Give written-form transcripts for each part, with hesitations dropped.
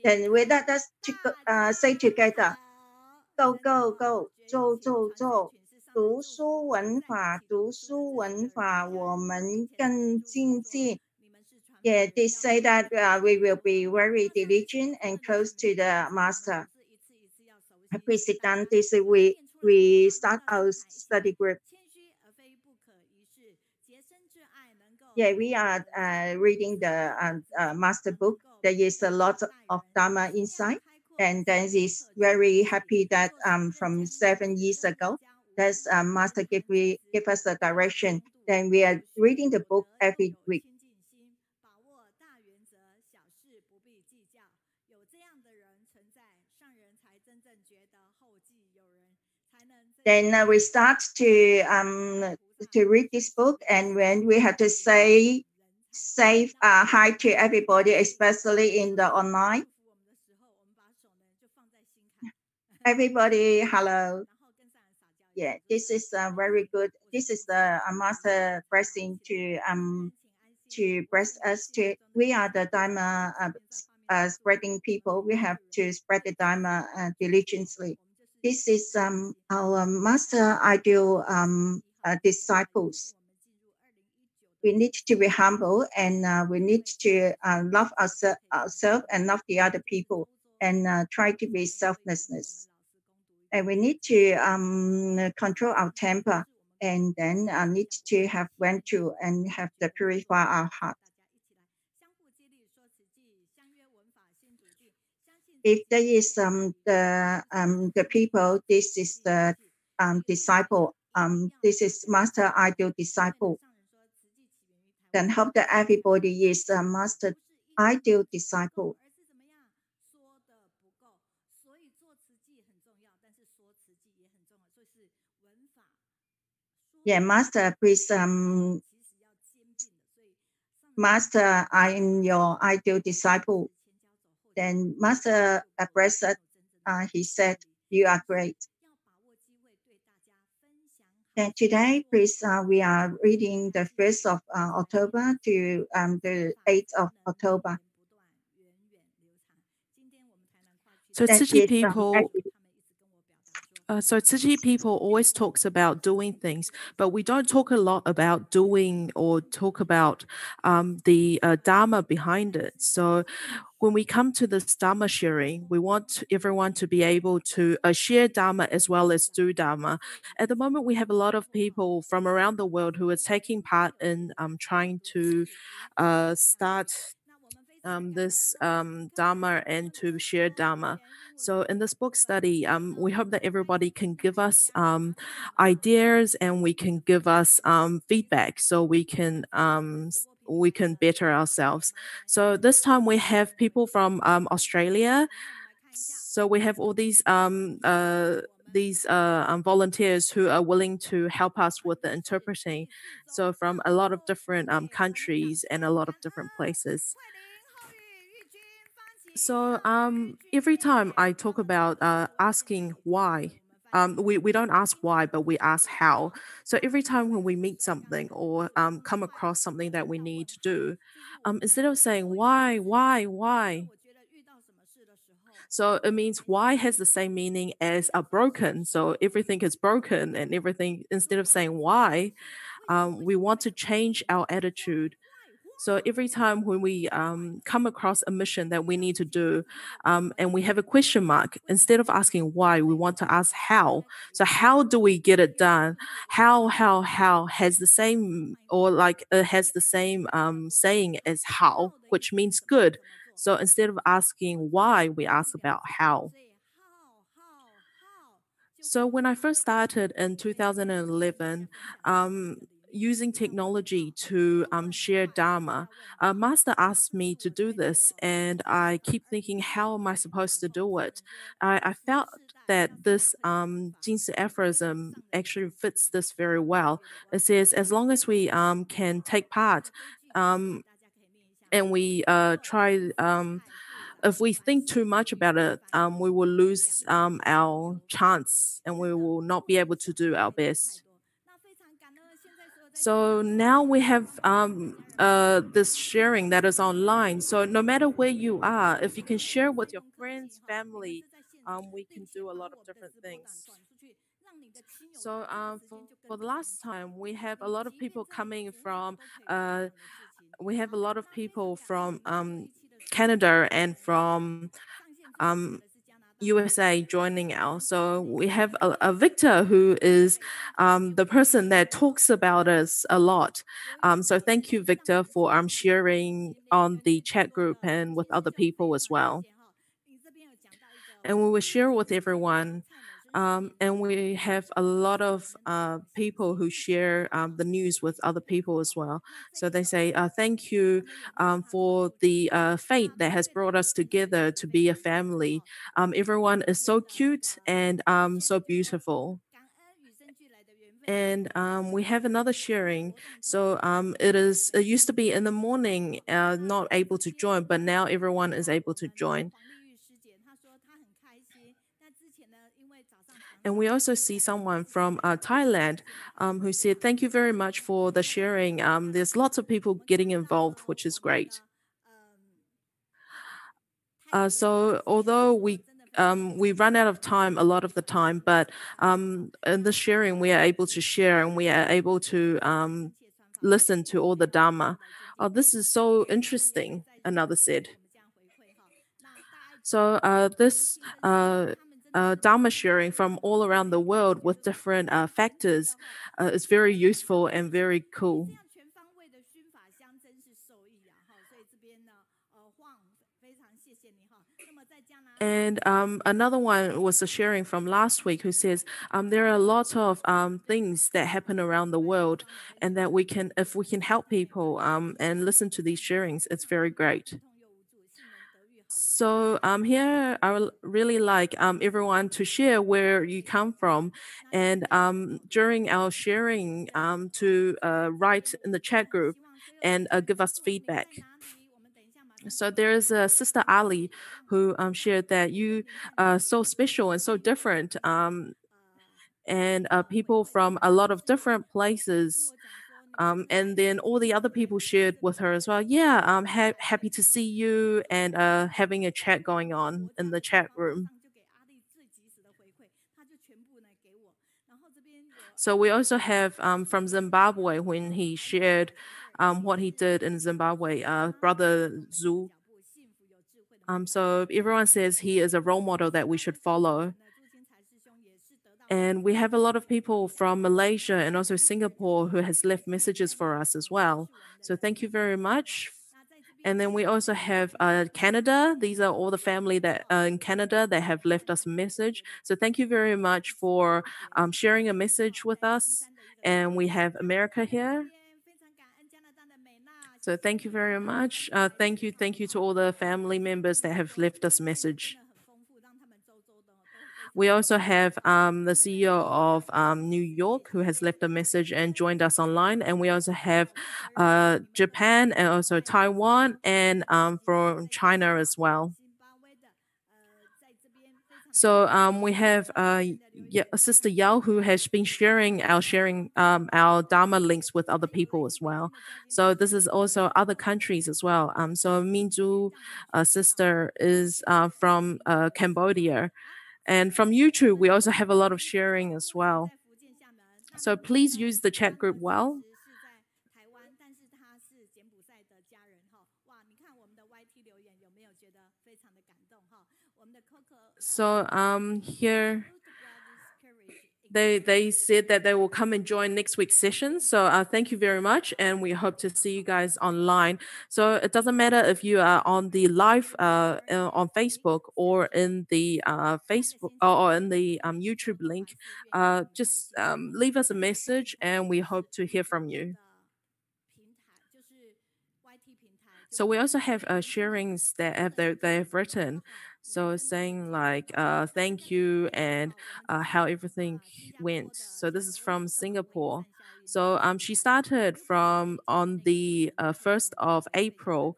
then we let us say together, go, go, go, 做做做，读书文法，读书文法，我们更精进。Yeah, they say that we will be very diligent and close to the master. Please sit down. This we start our study group. Yeah, we are reading the master book. There is a lot of Dharma inside, and then is very happy that from 7 years ago, that's master give us a direction. Then we are reading the book every week. Then we start to read this book, and when we have to say hi to everybody, especially in the online. Everybody, hello. Yeah, this is very good. This is the master blessing to bless us. We are the Dharma spreading people. We have to spread the Dharma diligently. This is our master ideal disciples. We need to be humble, and we need to love ourselves and love the other people, and try to be selflessness. And we need to control our temper, and then need to have virtue and have to purify our heart. If there is the people, this is the disciple. This is master ideal disciple. Then hope that everybody is a master ideal disciple. Yeah, master, please. Master, I am your ideal disciple. Then master addressed, he said, you are great. And today, please, we are reading the 1st of October to the 8th of October. So Tzu Chi people... So Tzu Chi people always talks about doing things, but we don't talk a lot about doing or talk about the Dharma behind it. So when we come to this Dharma sharing, we want everyone to be able to share Dharma as well as do Dharma. At the moment, we have a lot of people from around the world who are taking part in trying to start this Dharma and to share Dharma. So in this book study, we hope that everybody can give us ideas, and we can give us feedback, so we can better ourselves. So this time we have people from Australia. So we have all these volunteers who are willing to help us with the interpreting. So from a lot of different countries and a lot of different places. So every time I talk about asking why, we don't ask why, but we ask how. So every time when we meet something or come across something that we need to do, instead of saying why, so it means why has the same meaning as a broken. So everything is broken, and everything, instead of saying why, we want to change our attitude. So every time when we come across a mission that we need to do, and we have a question mark, instead of asking why, we want to ask how. So how do we get it done? How has the same, or like it has the same saying as how, which means good. So instead of asking why, we ask about how. So when I first started in 2011, using technology to share Dharma, Master asked me to do this, and I keep thinking, how am I supposed to do it? I felt that this Jinsu aphorism actually fits this very well. It says, as long as we can take part, and we try... if we think too much about it, we will lose our chance, and we will not be able to do our best. So now we have this sharing that is online. So no matter where you are, if you can share with your friends, family, we can do a lot of different things. So for the last time, we have a lot of people coming from we have a lot of people from Canada and from um, USA joining now. So we have a Victor who is the person that talks about us a lot. So thank you, Victor, for sharing on the chat group and with other people as well. And we will share with everyone. And we have a lot of people who share the news with other people as well. So they say, thank you for the fate that has brought us together to be a family. Everyone is so cute and so beautiful. And we have another sharing. So it used to be in the morning, not able to join, but now everyone is able to join. And we also see someone from Thailand who said, thank you very much for the sharing. There's lots of people getting involved, which is great. So although we run out of time a lot of the time, but in the sharing we are able to share and we are able to listen to all the Dharma. Oh, this is so interesting, another said. So this Dharma sharing from all around the world with different factors is very useful and very cool. And another one was a sharing from last week who says there are a lot of things that happen around the world, and that we can, if we can help people and listen to these sharings, it's very great. So here I would really like everyone to share where you come from, and during our sharing to write in the chat group and give us feedback. So there is a sister Ali who shared that you are so special and so different, and people from a lot of different places. And then all the other people shared with her as well. Yeah, I'm happy to see you, and having a chat going on in the chat room. So we also have from Zimbabwe when he shared what he did in Zimbabwe, Brother Zhu. So everyone says he is a role model that we should follow. And we have a lot of people from Malaysia and also Singapore who has left messages for us as well. So thank you very much. And then we also have Canada. These are all the family that in Canada that have left us a message. So thank you very much for sharing a message with us. And we have America here. So thank you very much. Thank you to all the family members that have left us a message. We also have the CEO of New York who has left a message and joined us online. And we also have Japan and also Taiwan and from China as well. So we have Sister Yao who has been sharing our Dharma links with other people as well. So this is also other countries as well. So Minju sister is from Cambodia. And from YouTube, we also have a lot of sharing as well. So please use the chat group well. So here they said that they will come and join next week's session. So thank you very much, and we hope to see you guys online. So it doesn't matter if you are on the live on Facebook or in the Facebook or in the YouTube link. Just leave us a message, and we hope to hear from you. So we also have sharings that they have written. So saying like thank you and how everything went. So this is from Singapore. So she started from on the 1st of April.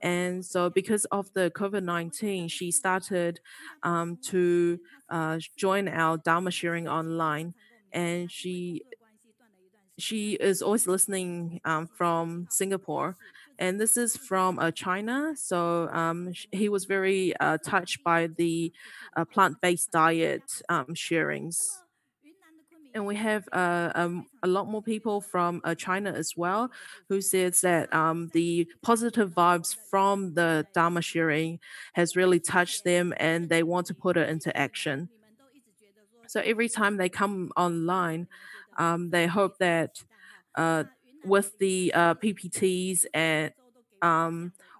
And so because of the COVID-19, she started to join our Dharma sharing online. And she she is always listening from Singapore. And this is from China. So he was very touched by the plant-based diet sharings. And we have a lot more people from China as well who says that the positive vibes from the Dharma sharing has really touched them and they want to put it into action. So every time they come online, they hope that uh, with the PPTs and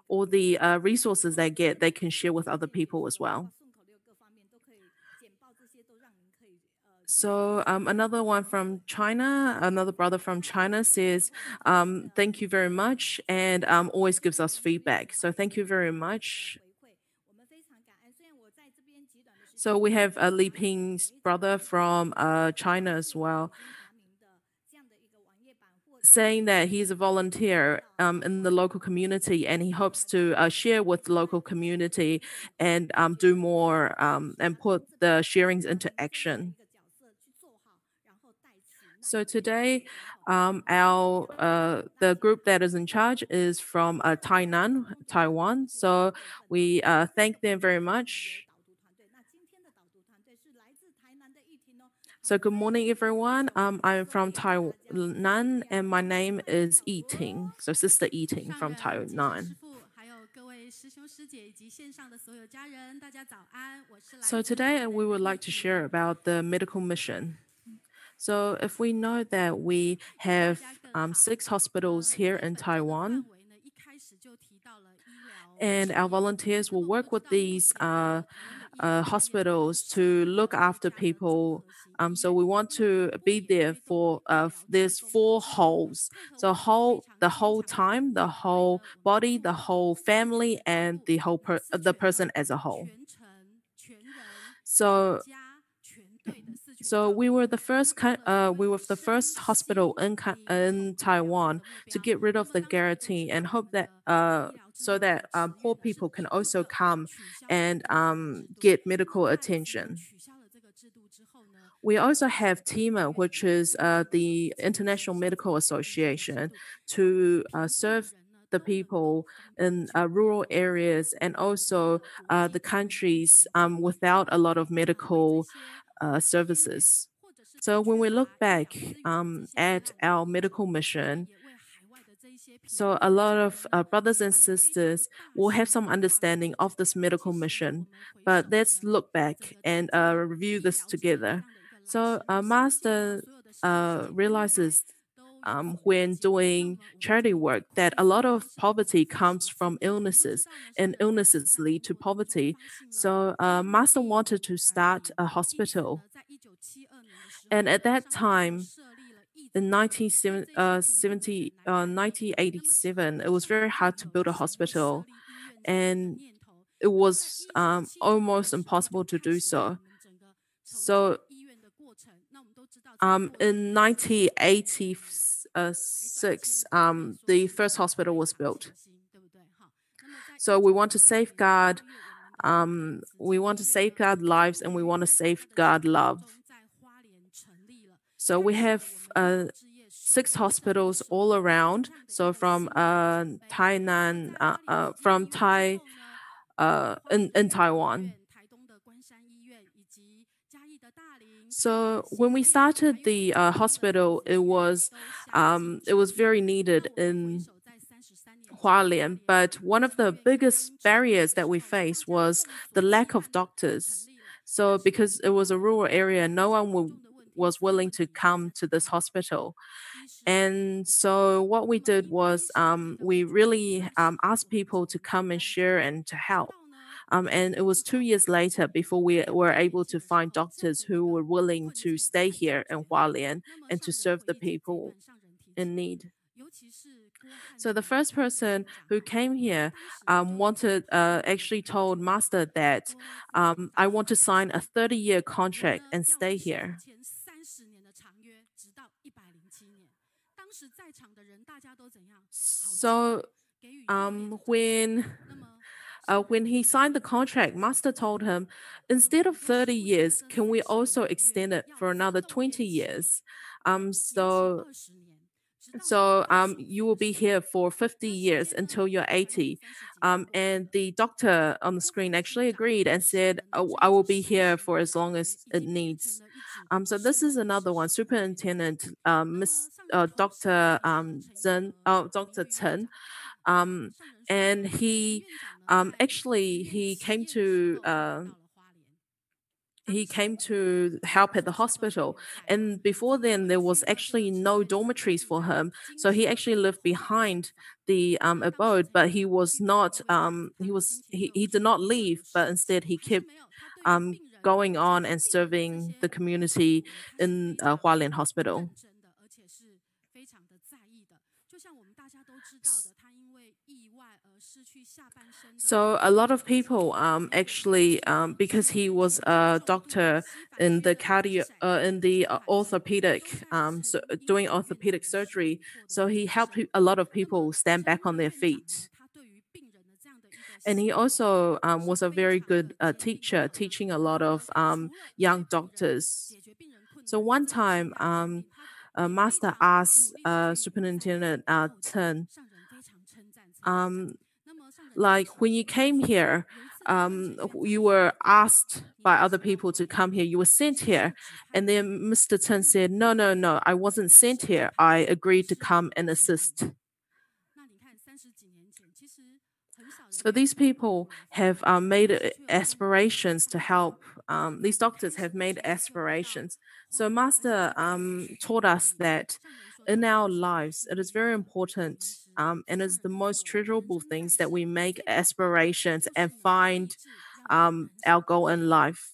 all the resources they get, they can share with other people as well. So another one from China, another brother from China says, thank you very much, and always gives us feedback. So thank you very much. So we have Li Ping's brother from China as well, saying that he's a volunteer in the local community and he hopes to share with the local community and do more and put the sharings into action. So today, the group that is in charge is from Tainan, Taiwan. So we thank them very much. So good morning, everyone. I'm from Tainan, and my name is Yiting. So Sister Yiting from Tainan. So today we would like to share about the medical mission. So if we know that we have 6 hospitals here in Taiwan, and our volunteers will work with these hospitals to look after people. So we want to be there for there's 4 wholes. So the whole time, the whole body, the whole family, and the whole the person as a whole. So we were the first hospital in Taiwan to get rid of the guarantee and hope that so that poor people can also come and get medical attention. We also have TIMA, which is the International Medical Association, to serve the people in rural areas and also the countries without a lot of medical services. So when we look back at our medical mission, so a lot of brothers and sisters will have some understanding of this medical mission, but let's look back and review this together. So Master realizes when doing charity work that a lot of poverty comes from illnesses and illnesses lead to poverty. So Master wanted to start a hospital. And at that time, in 1987, it was very hard to build a hospital, and it was almost impossible to do so. So in 1986, the first hospital was built. So we want to safeguard lives and we want to safeguard love. So we have 6 hospitals all around. So from Tainan, in Taiwan. So when we started the hospital, it was very needed in Hualien, but one of the biggest barriers that we faced was the lack of doctors. So because it was a rural area, no one was willing to come to this hospital. And so what we did was we really asked people to come and share and to help. And it was 2 years later before we were able to find doctors who were willing to stay here in Hualien and to serve the people in need. So the first person who came here actually told Master that I want to sign a 30-year contract and stay here. So when he signed the contract, Master told him, instead of 30 years, can we also extend it for another 20 years? So So you will be here for 50 years until you're 80. And the doctor on the screen actually agreed and said, "Oh, I will be here for as long as it needs." So this is another one. Superintendent Dr. Dr. Chen. Um, and he came to help at the hospital, and before then there was actually no dormitories for him, so he actually lived behind the abode, but he did not leave, but instead he kept going on and serving the community in Hualien Hospital. So a lot of people actually because he was a doctor in the orthopedic doing orthopedic surgery, so he helped a lot of people stand back on their feet. And he also was a very good teacher, teaching a lot of young doctors. So one time, Master asked Superintendent Chen, like when you came here, you were asked by other people to come here, you were sent here. And then Mr. Chen said, no, no, no, I wasn't sent here. I agreed to come and assist. So these people have made aspirations to help. These doctors have made aspirations. So Master taught us that in our lives, it is very important and is the most treasurable things that we make aspirations and find our goal in life.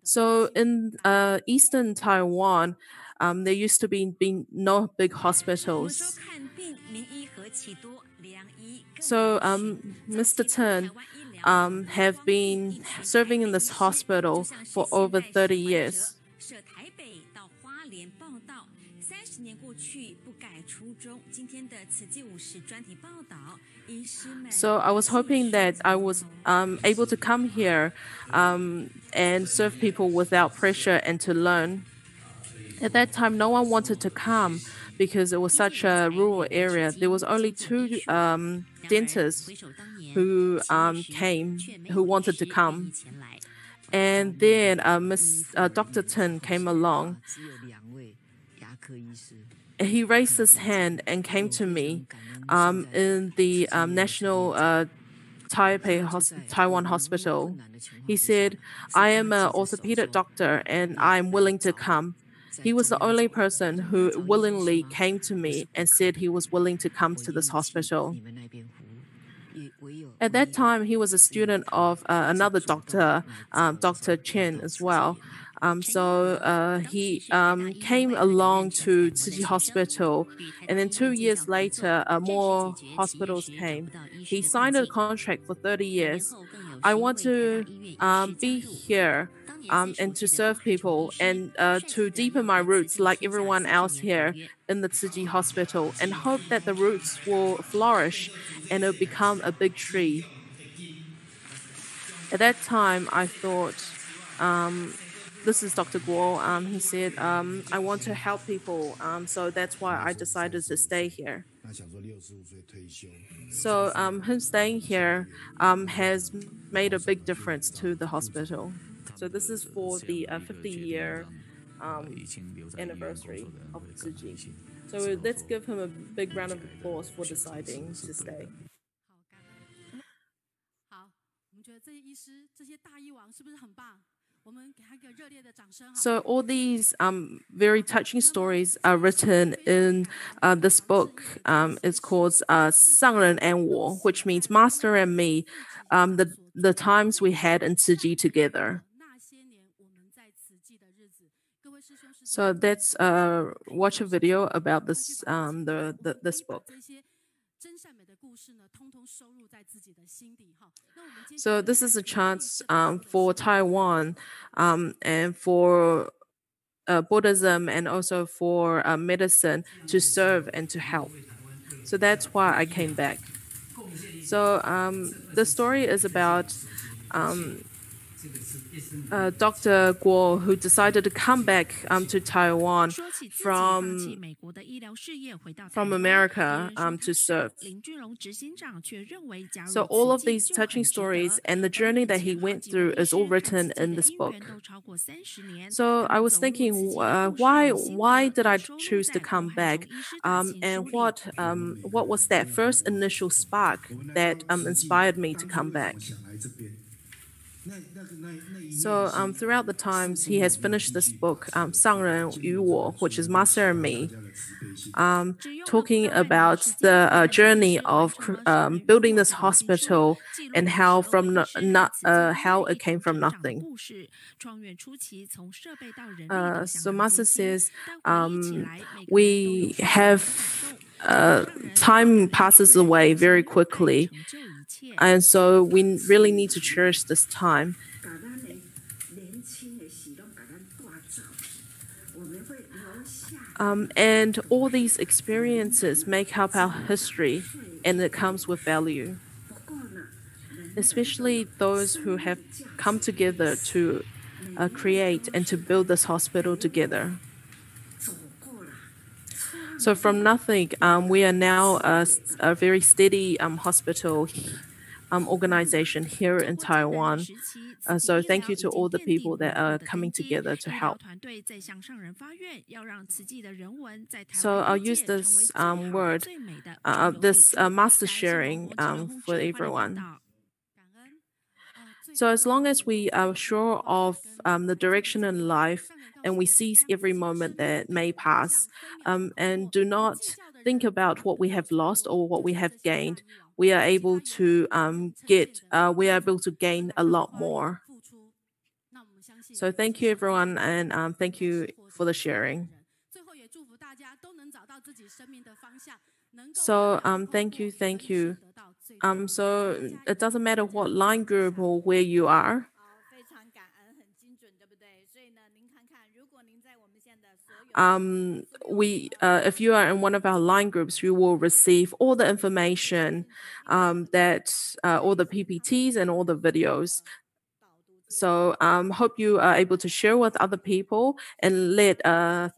So in eastern Taiwan, there used to be no big hospitals. So Mr. Chen have been serving in this hospital for over 30 years. So I was hoping that I was able to come here and serve people without pressure and to learn. At that time, no one wanted to come because it was such a rural area. There was only two dentists who wanted to come. And then Dr. Chen came along. He raised his hand and came to me in the National Taiwan Hospital. He said, I am an orthopedic doctor and I'm willing to come. He was the only person who willingly came to me and said he was willing to come to this hospital. At that time, he was a student of another doctor, Dr. Chen as well. So he came along to Tzu Chi Hospital, and then 2 years later, more hospitals came. He signed a contract for 30 years. I want to be here and to serve people and to deepen my roots like everyone else here in the Tzu Chi Hospital, and hope that the roots will flourish and it'll become a big tree. At that time, I thought, this is Dr. Guo. He said, I want to help people, so that's why I decided to stay here. So him staying here has made a big difference to the hospital. So this is for the 50-year anniversary of Tzu Chi. So let's give him a big round of applause for deciding to stay. So all these very touching stories are written in this book. It's called 上人 and 我, which means Master and me, the times we had in Tzu Chi together. So let's watch a video about this this book. So this is a chance for Taiwan and for Buddhism and also for medicine to serve and to help. So that's why I came back. So the story is about Dr. Guo, who decided to come back to Taiwan from America to serve. So all of these touching stories and the journey that he went through is all written in this book. So I was thinking, why did I choose to come back? And what was that first initial spark that inspired me to come back? So throughout the times, he has finished this book, 上人与我, which is Master and me, talking about the journey of building this hospital and how how it came from nothing. So Master says we have time passes away very quickly, and so we really need to cherish this time. And all these experiences make up our history, and it comes with value, especially those who have come together to create and to build this hospital together. So from nothing, we are now a very steady hospital organization here in Taiwan. So thank you to all the people that are coming together to help. So I'll use this word, this master sharing for everyone. So as long as we are sure of the direction in life and we seize every moment that may pass, and do not think about what we have lost or what we have gained, we are able to gain a lot more. So thank you, everyone, and thank you for the sharing. So thank you. So it doesn't matter what line group or where you are. If you are in one of our line groups, you will receive all the information that all the PPTs and all the videos. So hope you are able to share with other people and let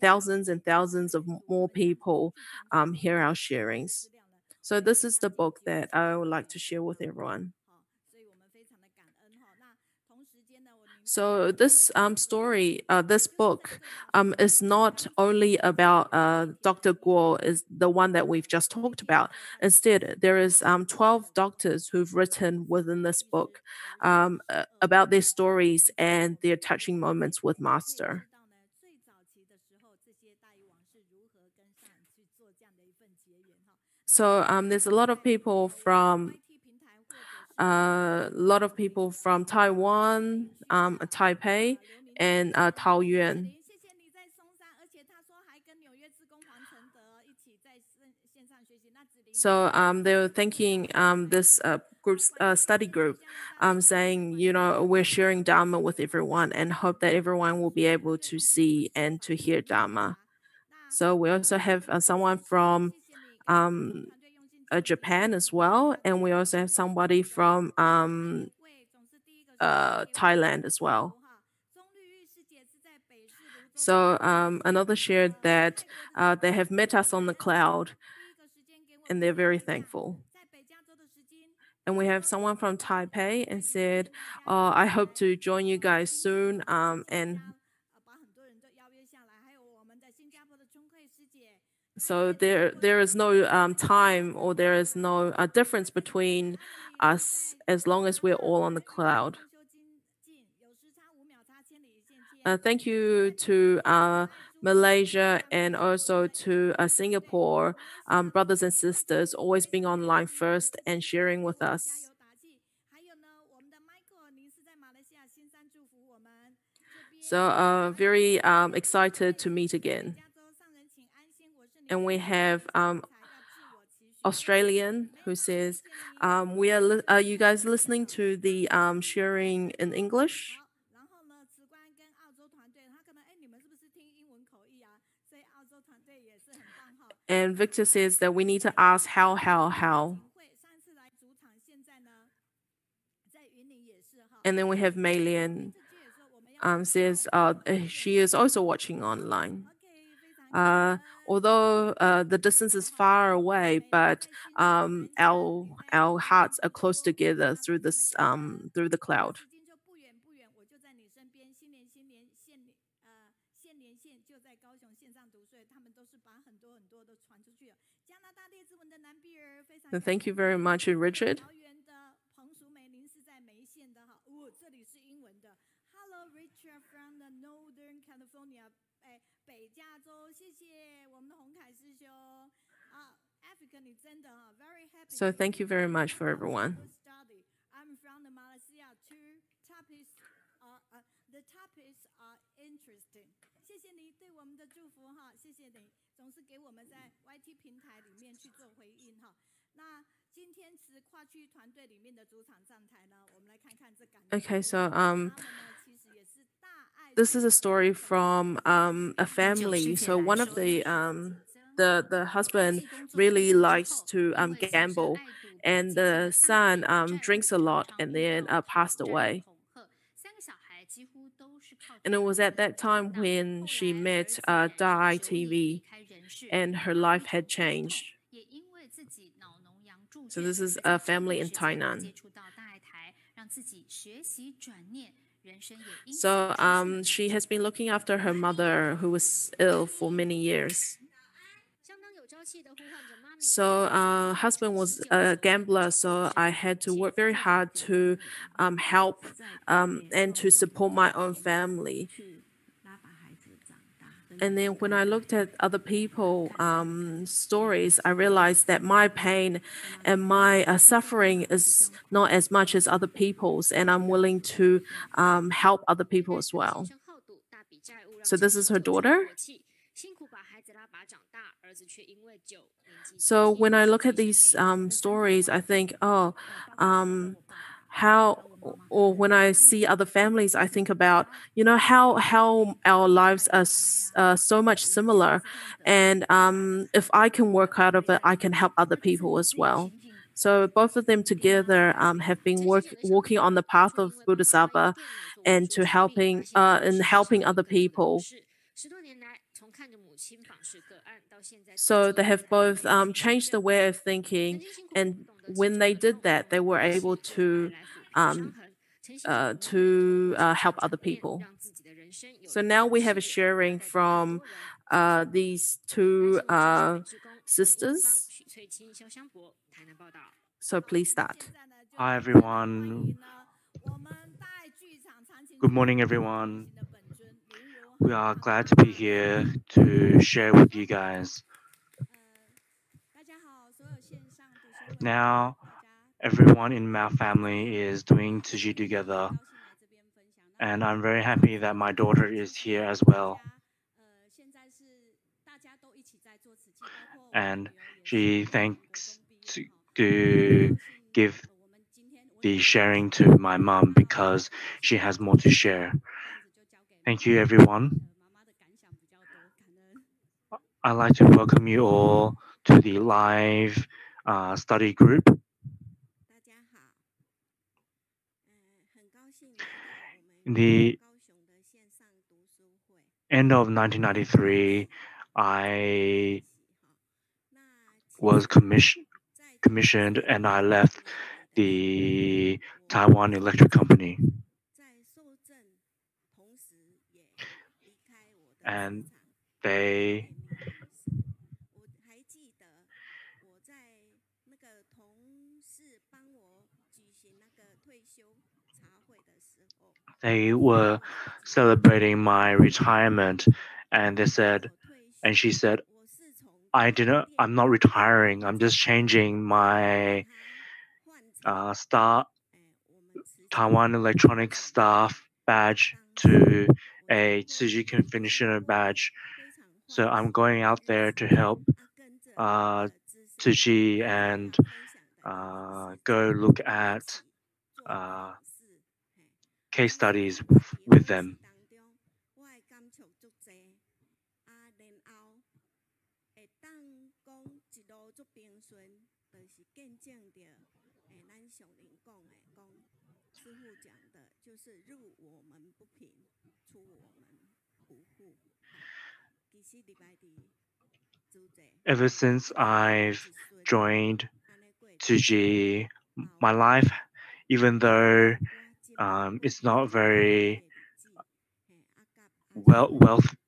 thousands and thousands of more people hear our sharings. So this is the book that I would like to share with everyone. So this story, this book is not only about Dr. Guo, is the one that we've just talked about. Instead, there is 12 doctors who've written within this book about their stories and their touching moments with Master. So there's a lot of people from Taiwan, Taipei, and Taoyuan. So they were thanking this study group, saying, we're sharing Dharma with everyone and hope that everyone will be able to see and to hear Dharma. So we also have someone from Japan as well, and we also have somebody from Thailand as well. So another shared that they have met us on the cloud, and they're very thankful. And we have someone from Taipei and said, I hope to join you guys soon. And so there is no time, or there is no difference between us as long as we're all on the cloud. Thank you to Malaysia and also to Singapore, brothers and sisters, always being online first and sharing with us. So very excited to meet again. And we have Australian who says, are you guys listening to the sharing in English? And Victor says that we need to ask how. And then we have Mei Lian says she is also watching online. Although the distance is far away, but our hearts are close together through this through the cloud. And thank you very much, Richard. Hello, Richard from the Northern California. So thank you very much for everyone. I'm from the Malaysia too. The topics are interesting. 谢谢你对我们的祝福哈，谢谢你总是给我们在 YT 平台里面去做回应哈。那今天是跨区团队里面的主场上台呢，我们来看看这感。Okay, so this is a story from a family. So one of the husband really likes to gamble, and the son drinks a lot and then passed away. And it was at that time when she met Dai TV, and her life had changed. So this is a family in Tainan. So she has been looking after her mother, who was ill for many years. So husband was a gambler, so I had to work very hard to help and to support my own family. And then when I looked at other people's stories, I realized that my pain and my suffering is not as much as other people's, and I'm willing to help other people as well. So this is her daughter. So when I look at these stories, I think, when I see other families, I think about, how our lives are so much similar. And if I can work out of it, I can help other people as well. So both of them together have been walking on the path of Bodhisattva and to helping other people. So they have both changed the way of thinking, and when they did that, they were able to help other people. So now we have a sharing from these two sisters. So please start. Hi everyone. Good morning everyone. We are glad to be here to share with you guys. Now, everyone in my family is doing Tzu Chi together, and I'm very happy that my daughter is here as well. And she thanks to give the sharing to my mom because she has more to share. Thank you, everyone. I'd like to welcome you all to the live study group. In the end of 1993, I was commissioned and I left the Taiwan Electric Company. And they were celebrating my retirement, and she said, I'm not retiring, I'm just changing my Taiwan Electronic Staff badge to a Tzu Chi Commissioner badge. So I'm going out there to help Tzu Chi and go look at case studies with them. Ever since I've joined Tzu Chi, my life, even though it's not very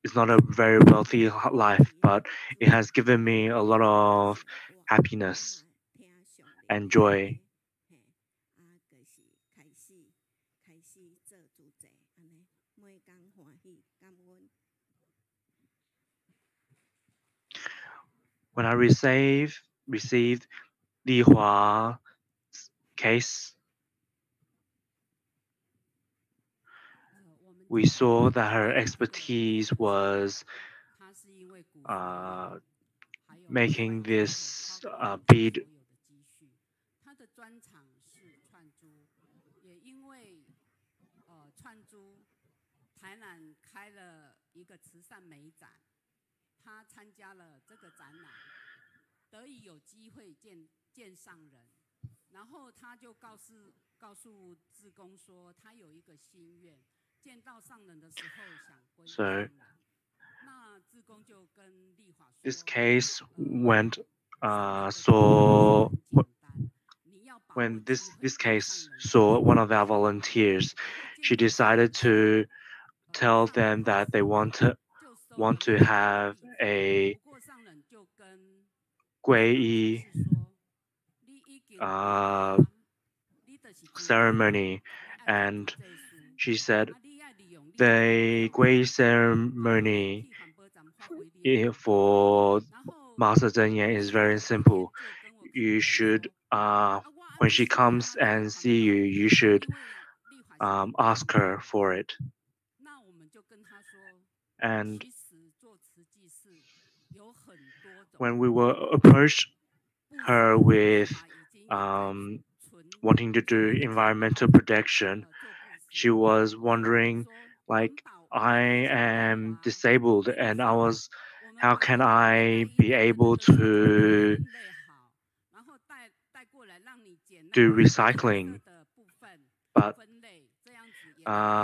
it's not a very wealthy life, but it has given me a lot of happiness and joy. When I received Lihua's case, we saw that her expertise was making this bead. So this case went when this case saw one of our volunteers, she decided to tell them that they want to have a Guo ceremony, and she said the Guo ceremony for Master Chen Yinghe is very simple. You should, when she comes and see you, you should ask her for it. And when we were approached her with wanting to do environmental protection, she was wondering, like, I am disabled and how can I be able to do recycling? But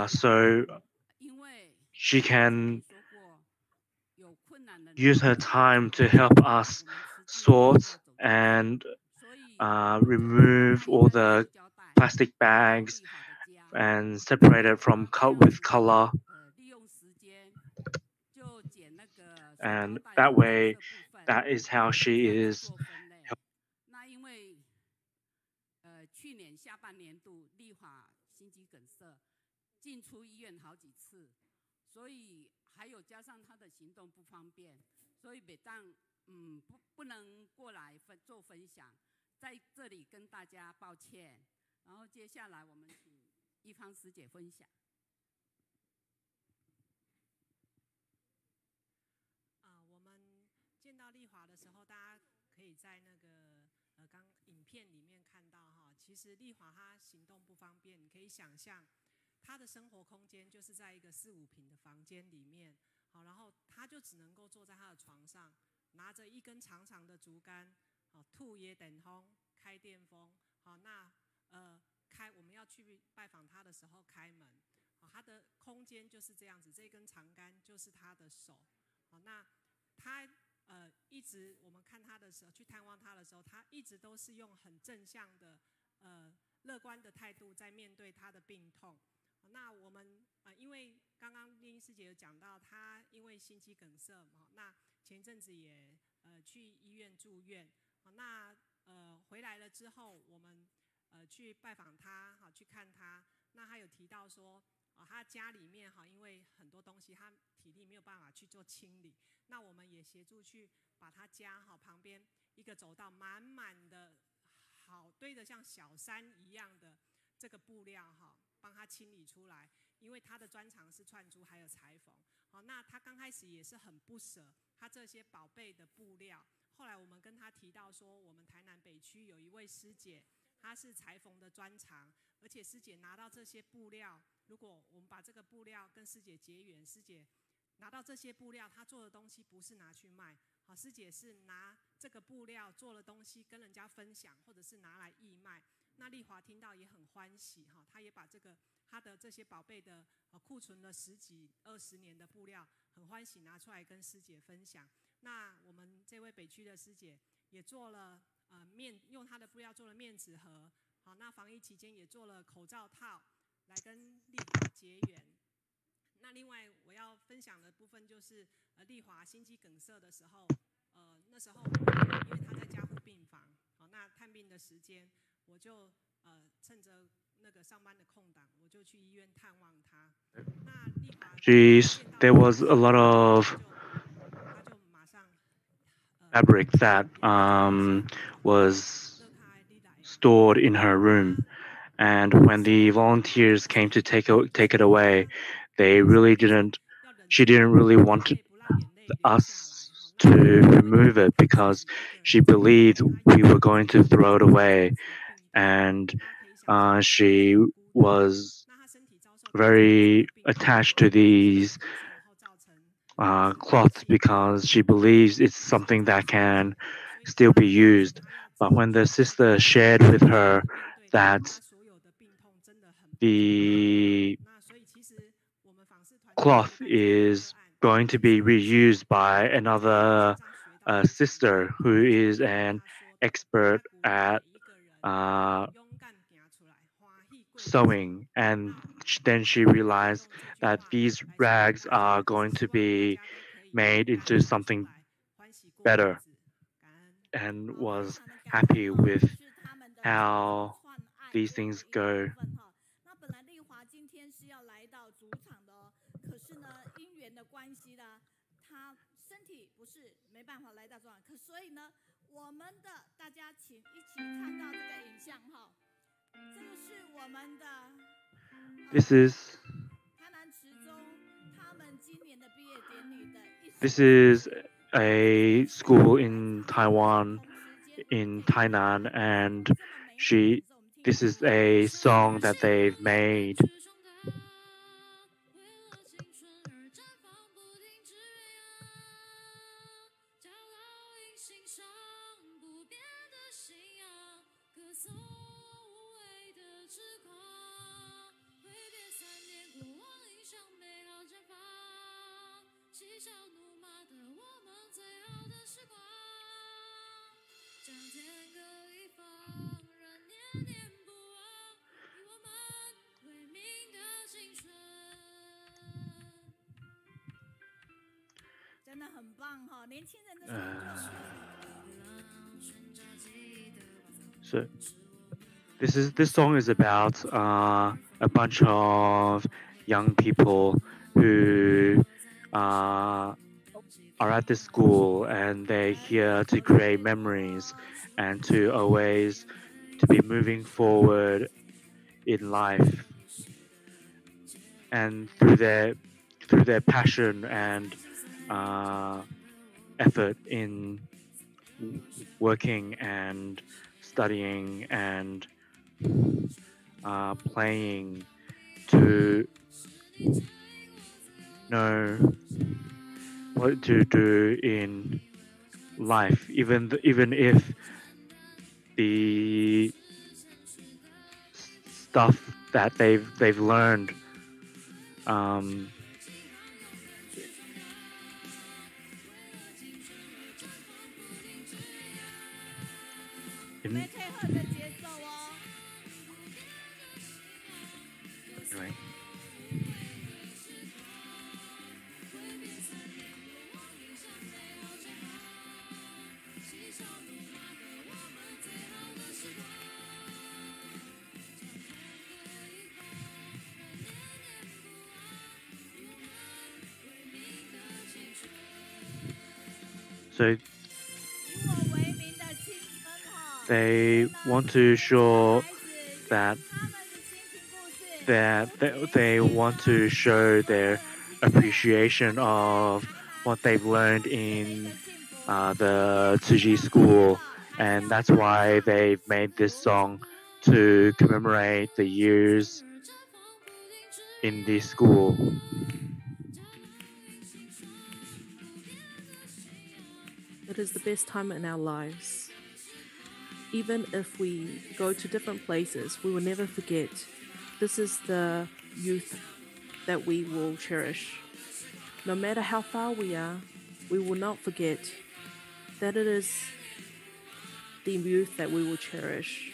so she can use her time to help us sort and remove all the plastic bags and separate it from with color. And that way, that is how she is.他的生活空间就是在一个4-5平的房间里面，好，然后他就只能够坐在他的床上，拿着一根长长的竹竿，好，吐也等风，开电风，好，那我们要去拜访他的时候开门，好，他的空间就是这样子，这根长竿就是他的手，好，那他一直我们看他的时候，去探望他的时候，他一直都是用很正向的乐观的态度在面对他的病痛。那我们因为刚刚丽英师姐有讲到，她因为心肌梗塞嘛，那前阵子也去医院住院，那回来了之后，我们去拜访她，好去看她，那她有提到说，她家里面哈，因为很多东西她体力没有办法去做清理，那我们也协助去把她家哈旁边一个走道满满的好堆得像小山一样的这个布料哈。帮他清理出来，因为他的专长是串珠还有裁缝。好，那他刚开始也是很不舍他这些宝贝的布料。后来我们跟他提到说，我们台南北区有一位师姐，她是裁缝的专长，而且师姐拿到这些布料，如果我们把这个布料跟师姐结缘，师姐拿到这些布料，她做的东西不是拿去卖，好，师姐是拿这个布料做了东西跟人家分享，或者是拿来义卖。那丽华听到也很欢喜哈，她也把她的这些宝贝的库存了10几20年的布料，很欢喜拿出来跟师姐分享。那我们这位北区的师姐也做了用她的布料做了面纸盒，好，那防疫期间也做了口罩套来跟丽华结缘。那另外我要分享的部分就是丽华心肌梗塞的时候，那时候因为她在加护病房，好，那探病的时间，我就趁着那个上班的空档，我就去医院探望她。那丽华 there was a lot of fabric that was stored in her room, and when the volunteers came to take it away, she didn't really want us to remove it because she believed we were going to throw it away, and she was very attached to these cloths because she believes it's something that can still be used. But when the sister shared with her that the cloth is going to be reused by another sister who is an expert at sewing, and then she realized that these rags are going to be made into something better, and was happy with how these things go. 那本来丽华今天是要来到主场的哦，可是呢，因缘的关系呢，她身体不是没办法来到主场，所以呢，我们的大家请一起看到这个影像哈，这个是我们的 This is 台南池中他们今年的毕业典礼的。This is a school in Taiwan, in Tainan, and this is a song that they've made. So this song is about a bunch of young people who are at this school, and they're here to create memories and to always to be moving forward in life, and through their passion and effort in working and studying and playing, to know what to do in life, even if the stuff that they've learned anyway. So they want to show that they want to show their appreciation of what they've learned in the Tzu Chi school, and that's why they've made this song to commemorate the years in this school. It is the best time in our lives. even if we go to different places, we will never forget this is the youth that we will cherish. No matter how far we are, we will not forget that it is the youth that we will cherish.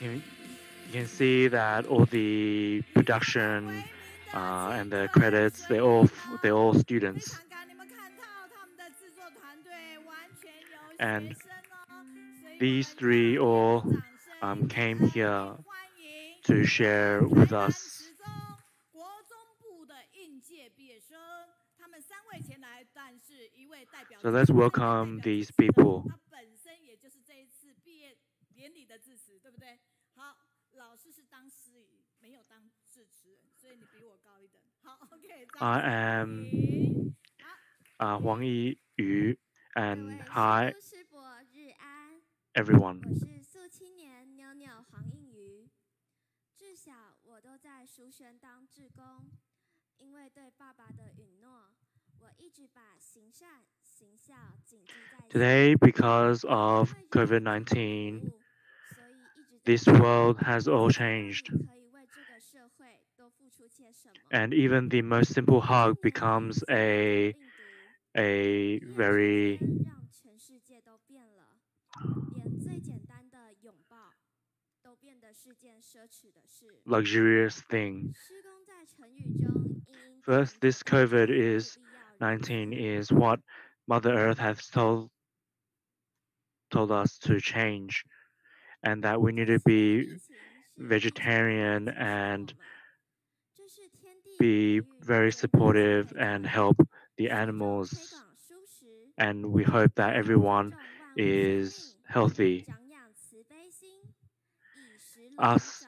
You can see that all the production and the credits, they're all students. And these three all came here to share with us. So let's welcome these people. I am Huang Yiyu, and hi everyone. 我是素青年妞妞黄映瑜，自小我都在书轩当志工，因为对爸爸的允诺，我一直把行善行孝谨记在心。 Today, because of COVID-19, this world has all changed. And even the most simple hug becomes a very luxurious thing. First, this COVID-19 is what Mother Earth has told us to change, and that we need to be vegetarian and be very supportive and help the animals. And we hope that everyone is healthy. Us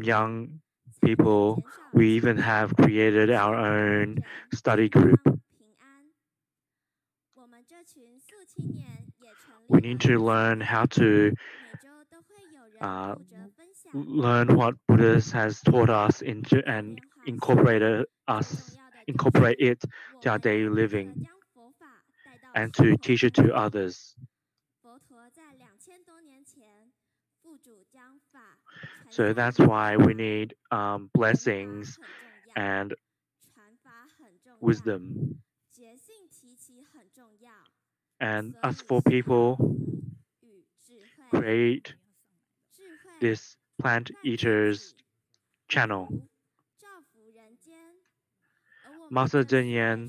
young people, we even have created our own study group. We need to learn how to learn what Buddha has taught us into and incorporate it to our daily living and to teach it to others. So that's why we need blessings and wisdom. And us four people create this plant eaters channel. Master Chen Yinghe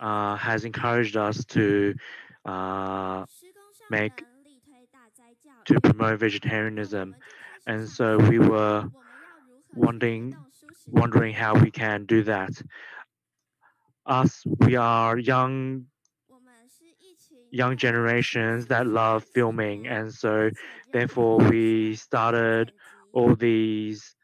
has encouraged us to promote vegetarianism, and so we were wondering how we can do that. We are young generations that love filming, and so therefore we started all these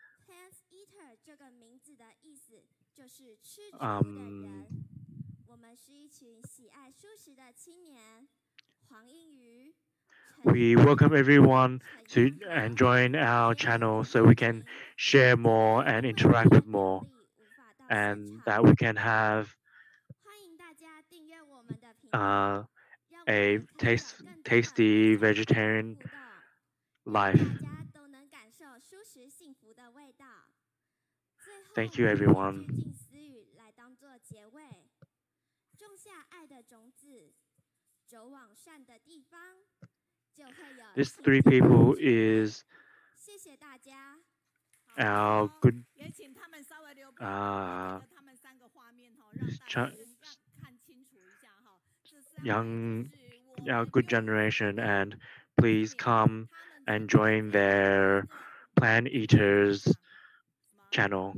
we welcome everyone to join our channel so we can share more and interact with more, and that we can have a tasty vegetarian life. Thank you, everyone. These three people is our good our good generation, and please come and join their plant eaters channel.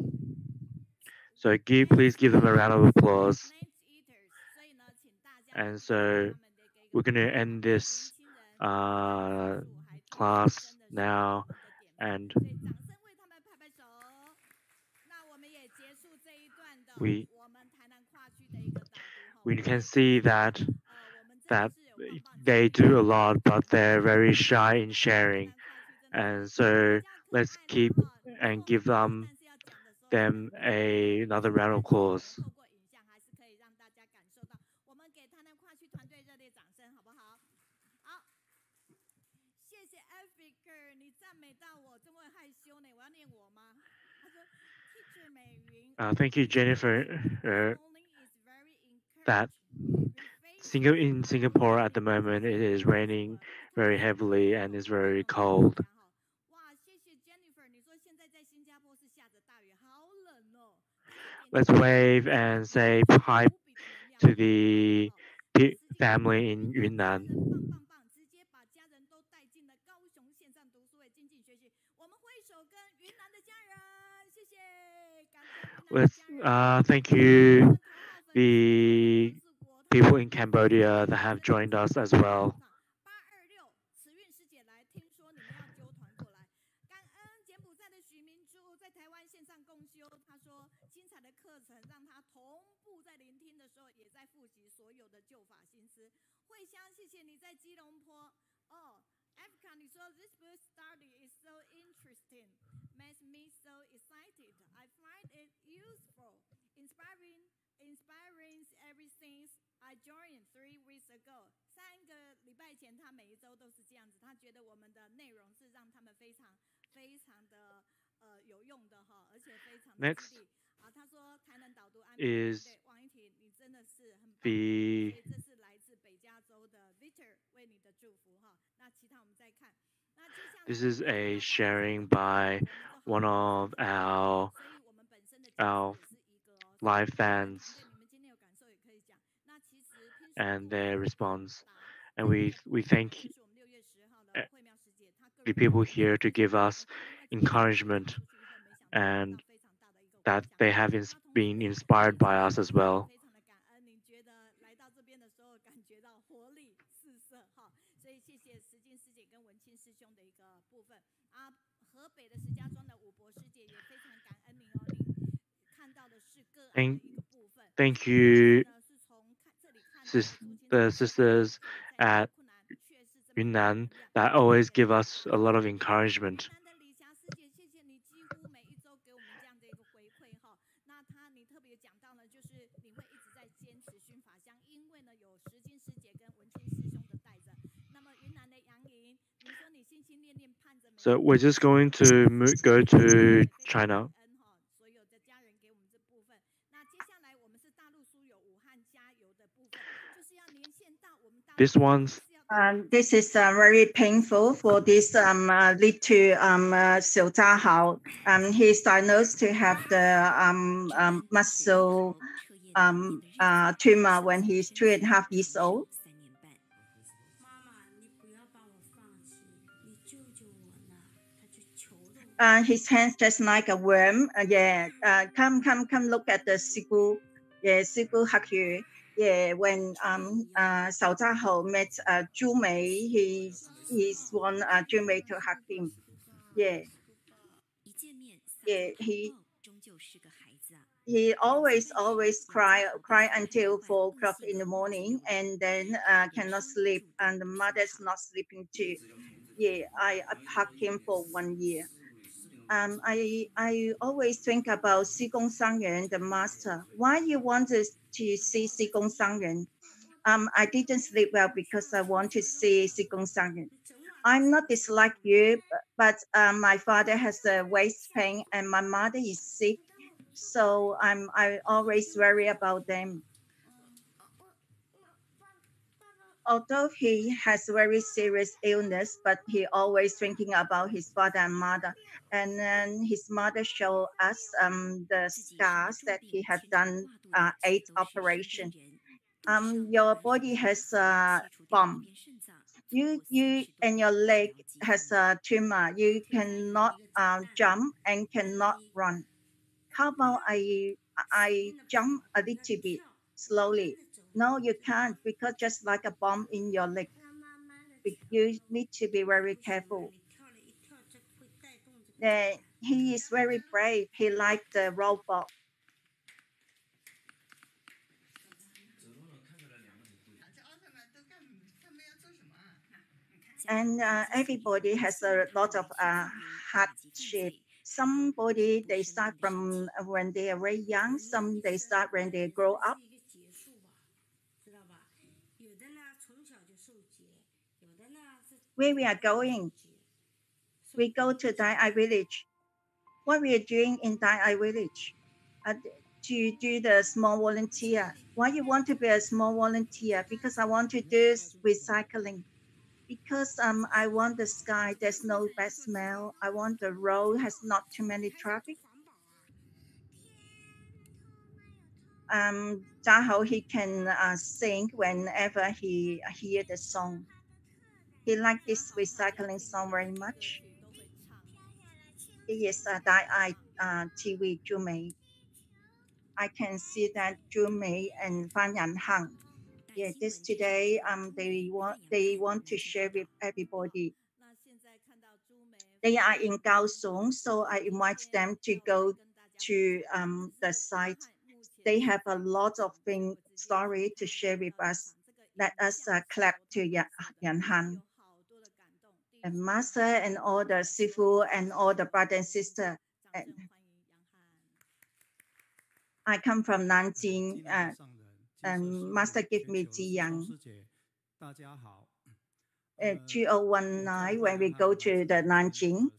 So please give them a round of applause. And so we're going to end this class now, and we can see that they do a lot, but they're very shy in sharing. And so let's keep and give them another round of applause. Thank you, Jennifer. That in Singapore at the moment it is raining very heavily and it's very cold. Let's wave and say hi to the family in Yunnan. Let's thank you, the people in Cambodia that have joined us as well. This book study is so interesting, makes me so excited. I find it useful, inspiring everything. I joined 3 weeks ago. 3个礼拜前，他每一周都是这样子。他觉得我们的内容是让他们非常的有用的哈，而且非常的激励。他说台南导读安平，对王一婷，你真的是很棒。所以这是来自北加州的 Victor 为你的祝福哈。那其他我们再看。This is a sharing by one of our live fans and their response. And we thank the people here to give us encouragement and that they have been inspired by us as well. Thank you, the sisters at Yunnan that always give us a lot of encouragement. So we're just going to go to China. This is very painful for this little Xiu Zhahao. He's diagnosed to have the muscle tumor when he's 3.5 years old. His hands just like a worm. Come look at the Sigu. Sigu hug you. When Xiao Zhahao met Zhu Mei, he's want Zhu Mei to hug him. He always cry until 4 o'clock in the morning, and then cannot sleep, and the mother's not sleeping too. I hugged him for 1 year. I always think about Xigong Sangyuan, the master. Why you wanted to see Xigong Sangyuan? I didn't sleep well because I want to see Xigong Sangyuan. I'm not dislike you, but my father has a waist pain and my mother is sick, so I always worry about them. Although he has very serious illness, but he always thinking about his father and mother. And then his mother showed us the scars that he had done 8 operations. Your body has a bomb. You and your leg has a tumor. You cannot jump and cannot run. How about I jump a little bit slowly? No, you can't, because just like a bomb in your leg. You need to be very careful. He is very brave. He likes the robot. And everybody has a lot of hard relationship. Somebody, they start from when they are very young. Some they start when they grow up. Where we are going, we go to Dai Ai village. What we are doing in Dai Ai village, to do the small volunteer. Why you want to be a small volunteer? Because I want to do recycling. Because I want the sky, there's no bad smell. I want the road has not too many traffic. Zhao, he can sing whenever he hear the song. He liked this recycling song very much. He is a Dai Ai TV Zhu Mei. I can see that Zhu Mei and Fan Yanhang. Yeah, this today they want to share with everybody. They are in Kaohsiung, so I invite them to go to the site. They have a lot of story to share with us. Let us clap to Yanhan. And Master and all the Sifu and all the brother and sister. I come from Nanjing, and Master give me Jiyang. 2019 when we go to the Nanjing.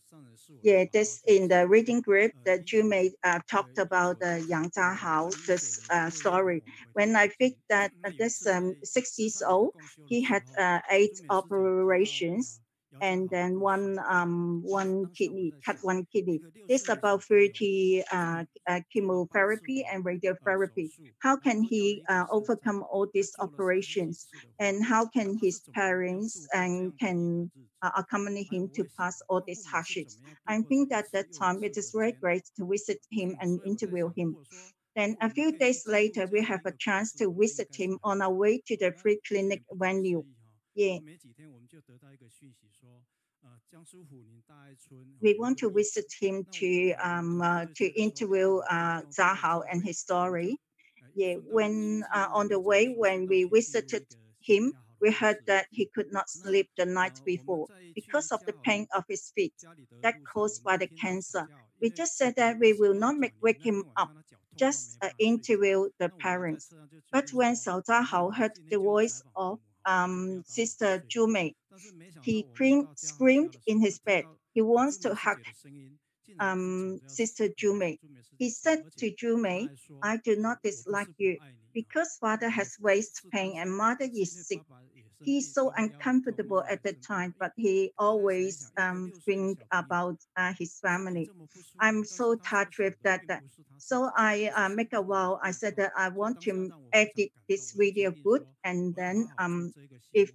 Yeah, this in the reading group that Zhu Mei talked about the Yang Zhahao, this story. When I think that this 6 years old, he had 8 operations and then one kidney, cut one kidney. This about 30 chemotherapy and radiotherapy. How can he overcome all these operations? And how can his parents and can accompany him to pass all these hardships? I think that that time it is very great to visit him and interview him. Then a few days later, we have a chance to visit him on our way to the free clinic venue. Yeah. We want to visit him to interview Zhahao and his story. Yeah, when on the way when we visited him, we heard that he could not sleep the night before because of the pain of his feet that caused by the cancer. We just said that we will not wake him up, just interview the parents. But when Xiao Zhahao heard the voice of Sister Zhu Mei, he screamed in his bed. He wants to hug Sister Zhu Mei. He said to Zhu Mei, I do not dislike you because father has waist pain and mother is sick. He's so uncomfortable at the time, but he always think about his family. I'm so touched with that. So I make a vow. I said that I want to edit this video good, and then if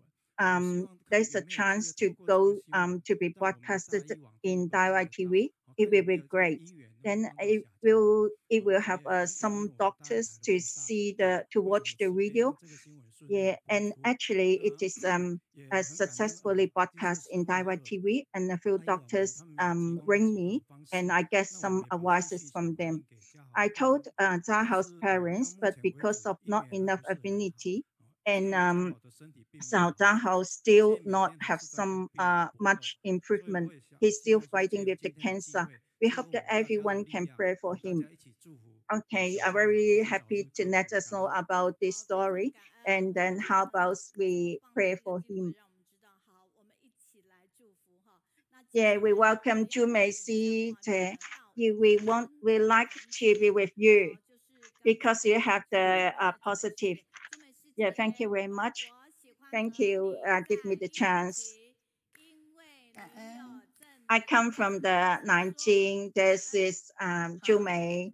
there's a chance to go to be broadcasted in Taiwan TV, it will be great. Then it will have some doctors to watch the video. Yeah, and actually it is successfully broadcast in Taiwan TV, and a few doctors ring me, and I get some advices from them. I told Zahao's parents, but because of not enough affinity, and Xiao Zhahao still not have some much improvement. He's still fighting with the cancer. We hope that everyone can pray for him. Okay, I'm very happy to let us know about this story. And then how about we pray for him? Yeah, we welcome Zhu Mei Si. We like to be with you because you have the positive. Yeah, thank you very much. Thank you. Give me the chance. I come from the Nanjing. This is Zhu Mei,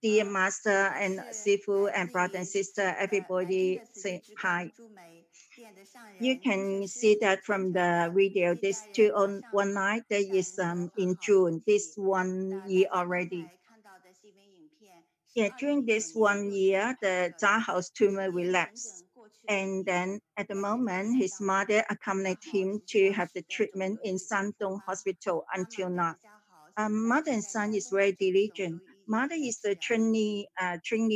dear master and Sifu and brother and sister. Everybody say hi. You can see that from the video. This 219 that is in June. This 1 year already. Yeah, during this 1 year, the Zahao's tumor relapsed. And then at the moment, his mother accompanied him to have the treatment in Shandong Hospital until now. Mother and son is very diligent. Mother is the trainee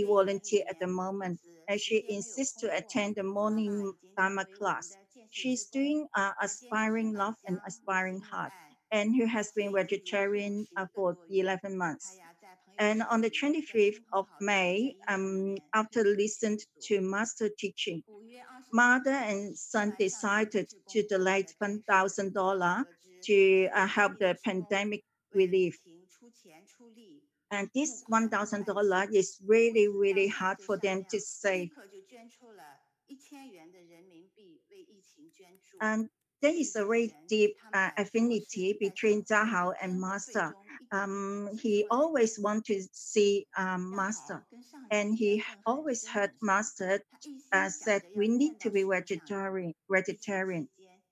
volunteer at the moment, and she insists to attend the morning Dharma class. She's doing Aspiring Love and Aspiring Heart. and who has been vegetarian for 11 months. And on the 25th of May, after listening to Master teaching, mother and son decided to donate $1,000 to help the pandemic relief. And this $1,000 is really, really hard for them to save. And there is a very deep affinity between Zahao and Master. He always wanted to see Master, and he always heard Master said we need to be vegetarian.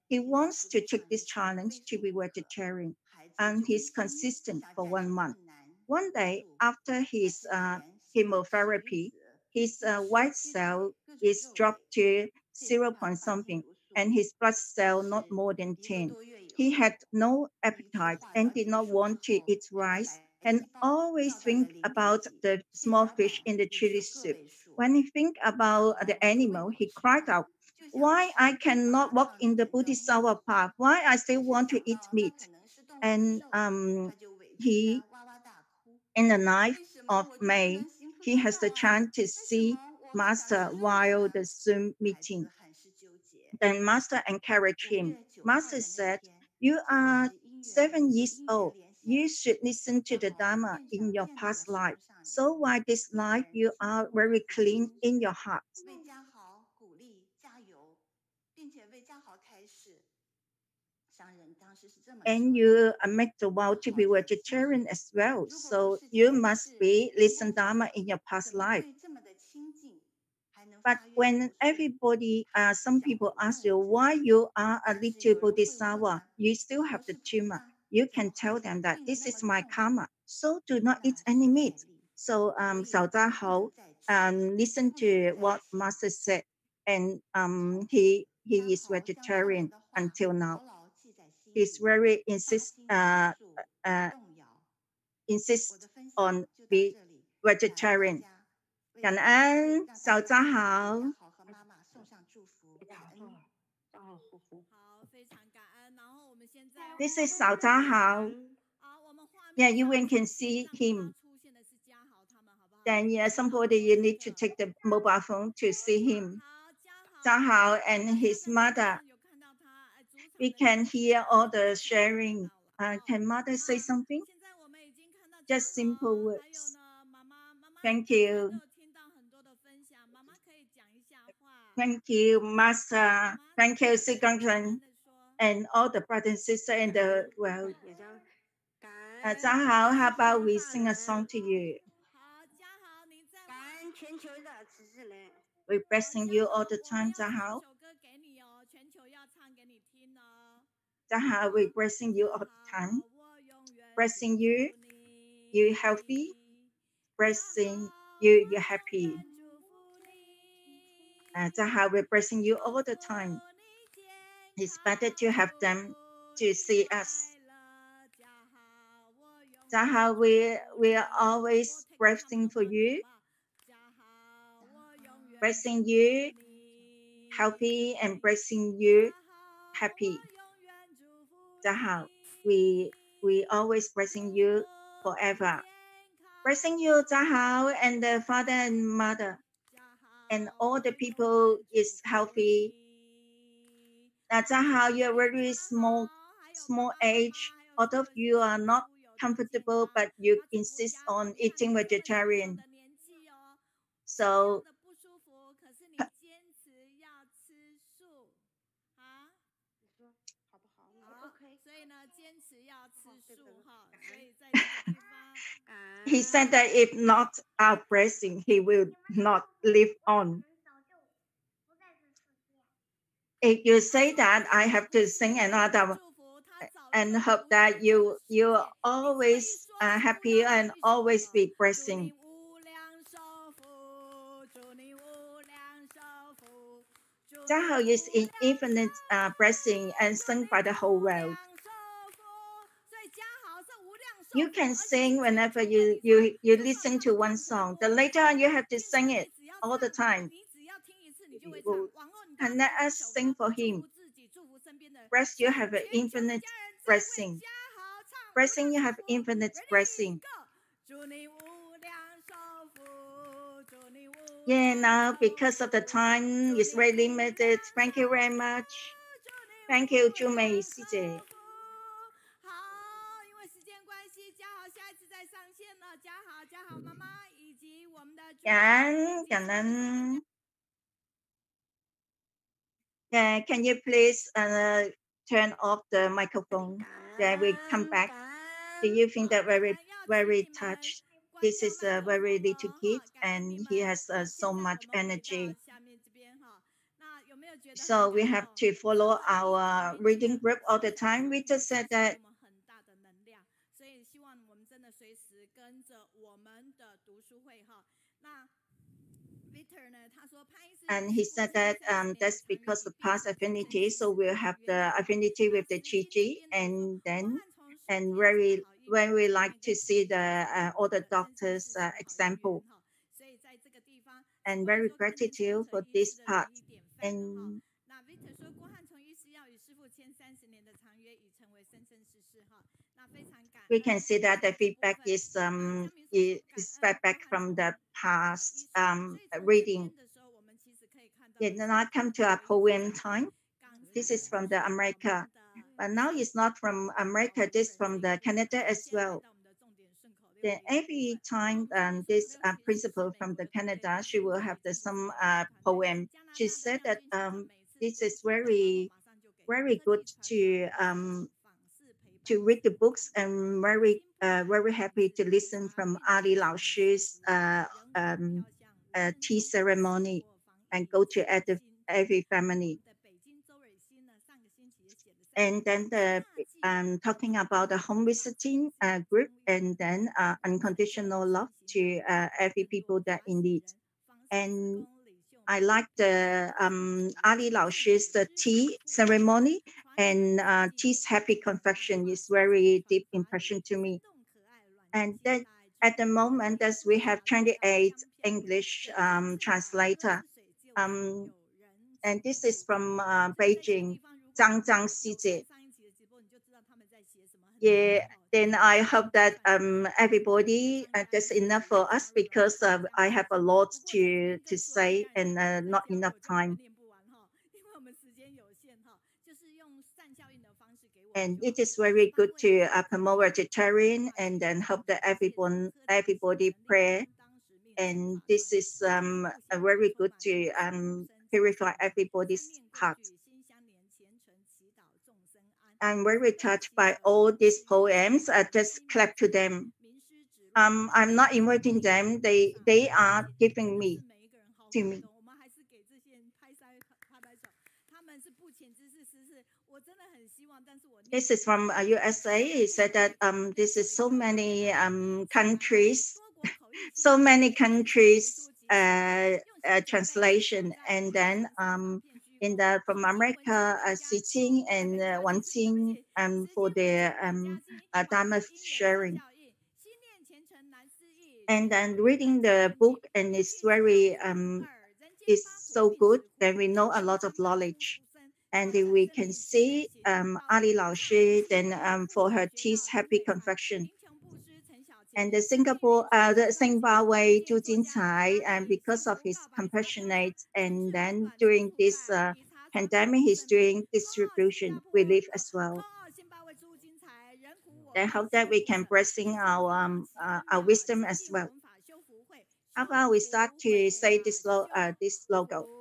He wants to take this challenge to be vegetarian, and he's consistent for 1 month. One day after his chemotherapy, his white cell is dropped to 0. something, and his blood cell not more than 10. He had no appetite and did not want to eat rice, and always think about the small fish in the chili soup. When he think about the animal, he cried out, "Why I cannot walk in the Bodhisattva path? Why I still want to eat meat?" And he, in the 9th of May, he has the chance to see Master while the Zoom meeting. Then Master encouraged him. Master said, "You are 7 years old. You should listen to the Dharma in your past life. So while this life, you are very clean in your heart. And you make the vow to be vegetarian as well. So you must be listen Dharma in your past life." But when everybody, some people ask you why you are a little Bodhisattva, you still have the tumor. You can tell them that this is my karma, so do not eat any meat. So Xiao Zahao listen to what Master said, and he is vegetarian until now. He's very insist on be vegetarian. 感恩小扎好。This is 小扎好。Yeah, you can see him. Then yeah, somebody you need to take the mobile phone to see him. 扎好 and his mother. We can hear all the sharing. Can mother say something? Just simple words. Thank you. Thank you, Master. Thank you, Sikangchen, and all the brothers and sisters in the world. Zahao, how about we sing a song to you? We're blessing you all the time, Zahao. Zahao, we're blessing you all the time. Blessing you, you're healthy. Blessing you, you're happy. Zahao, we're blessing you all the time. It's better to have them to see us. Zahao, we are always blessing for you. Blessing you healthy and blessing you happy. Zahao, we always blessing you forever. Blessing you, Zahao, and the father and mother, and all the people is healthy. Zahao, you're very small age. Although you are not comfortable, but you insist on eating vegetarian. So he said that if not our blessing, he will not live on. If you say that, I have to sing another and hope that you always happy and always be blessing. Zahao is in infinite blessing and sung by the whole world. You can sing whenever you listen to one song. The later on you have to sing it all the time. And let us sing for him. Rest, you have an infinite blessing. blessing, you have infinite blessing. Yeah, now because of the time is very limited. Thank you very much. Thank you, 朱美师姐。感恩。Can you please turn off the microphone? Then we come back. Do you think that very touched? This is a very little kid, and he has so much energy. So we have to follow our reading group all the time. We just said that. And he said that that's because of past affinity. So we'll have the affinity with the Tzu Chi, and then when we like to see the all the doctors' example, and very gratitude for this part. And we can see that the feedback is back from the past reading. Then I come to a poem time. This is from the America, but now it's not from America. This is from the Canada as well. Then every time this principal from the Canada, she will have some poem. She said that this is very good to read the books, and very happy to listen from Ali Lao Shi's tea ceremony and go to every family. And then talking about the home visiting group, and then unconditional love to every people that in need. And I like the Ali Lao Shi's the tea ceremony, and tea's happy confection is very deep impression to me. And then at the moment, as we have 28 English translator, and this is from Beijing, Zhang Xije. Yeah, then I hope that everybody that's enough for us, because I have a lot to say and not enough time. And it is very good to promote vegetarian, and then hope that everybody pray. And this is very good to purify everybody's heart. I'm very touched by all these poems. I just clap to them. I'm not inviting them. They are giving me to me. This is from USA. He said that this is so many countries, so many countries translation, and then from America, Xing and Wanxing for their Dharma sharing. And then reading the book, and it's very it's so good that we know a lot of knowledge. And we can see Ali Lao Shi then for her tea's happy confection. And the Zimbabwe Zhu Jincai, and because of his compassionate, and then during this pandemic, he's doing distribution relief as well. I hope that we can blessing our wisdom as well. How about we start to say this logo?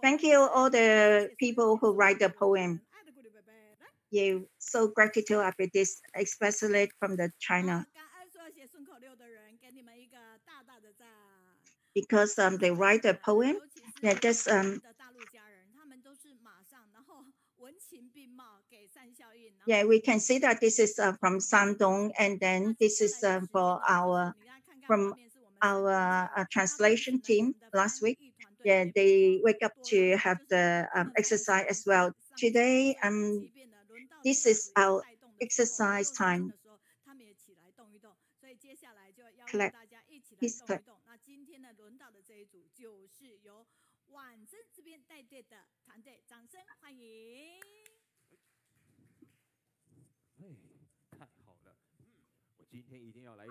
Thank you all the people who write the poem. Yeah, so gratitude about this, especially from the China. Because they write a poem, yeah, just yeah, we can see that this is from Shandong, and then this is for our translation team last week. Yeah, they wake up to have the exercise as well. Today, this is our exercise time. Clap. Please clap.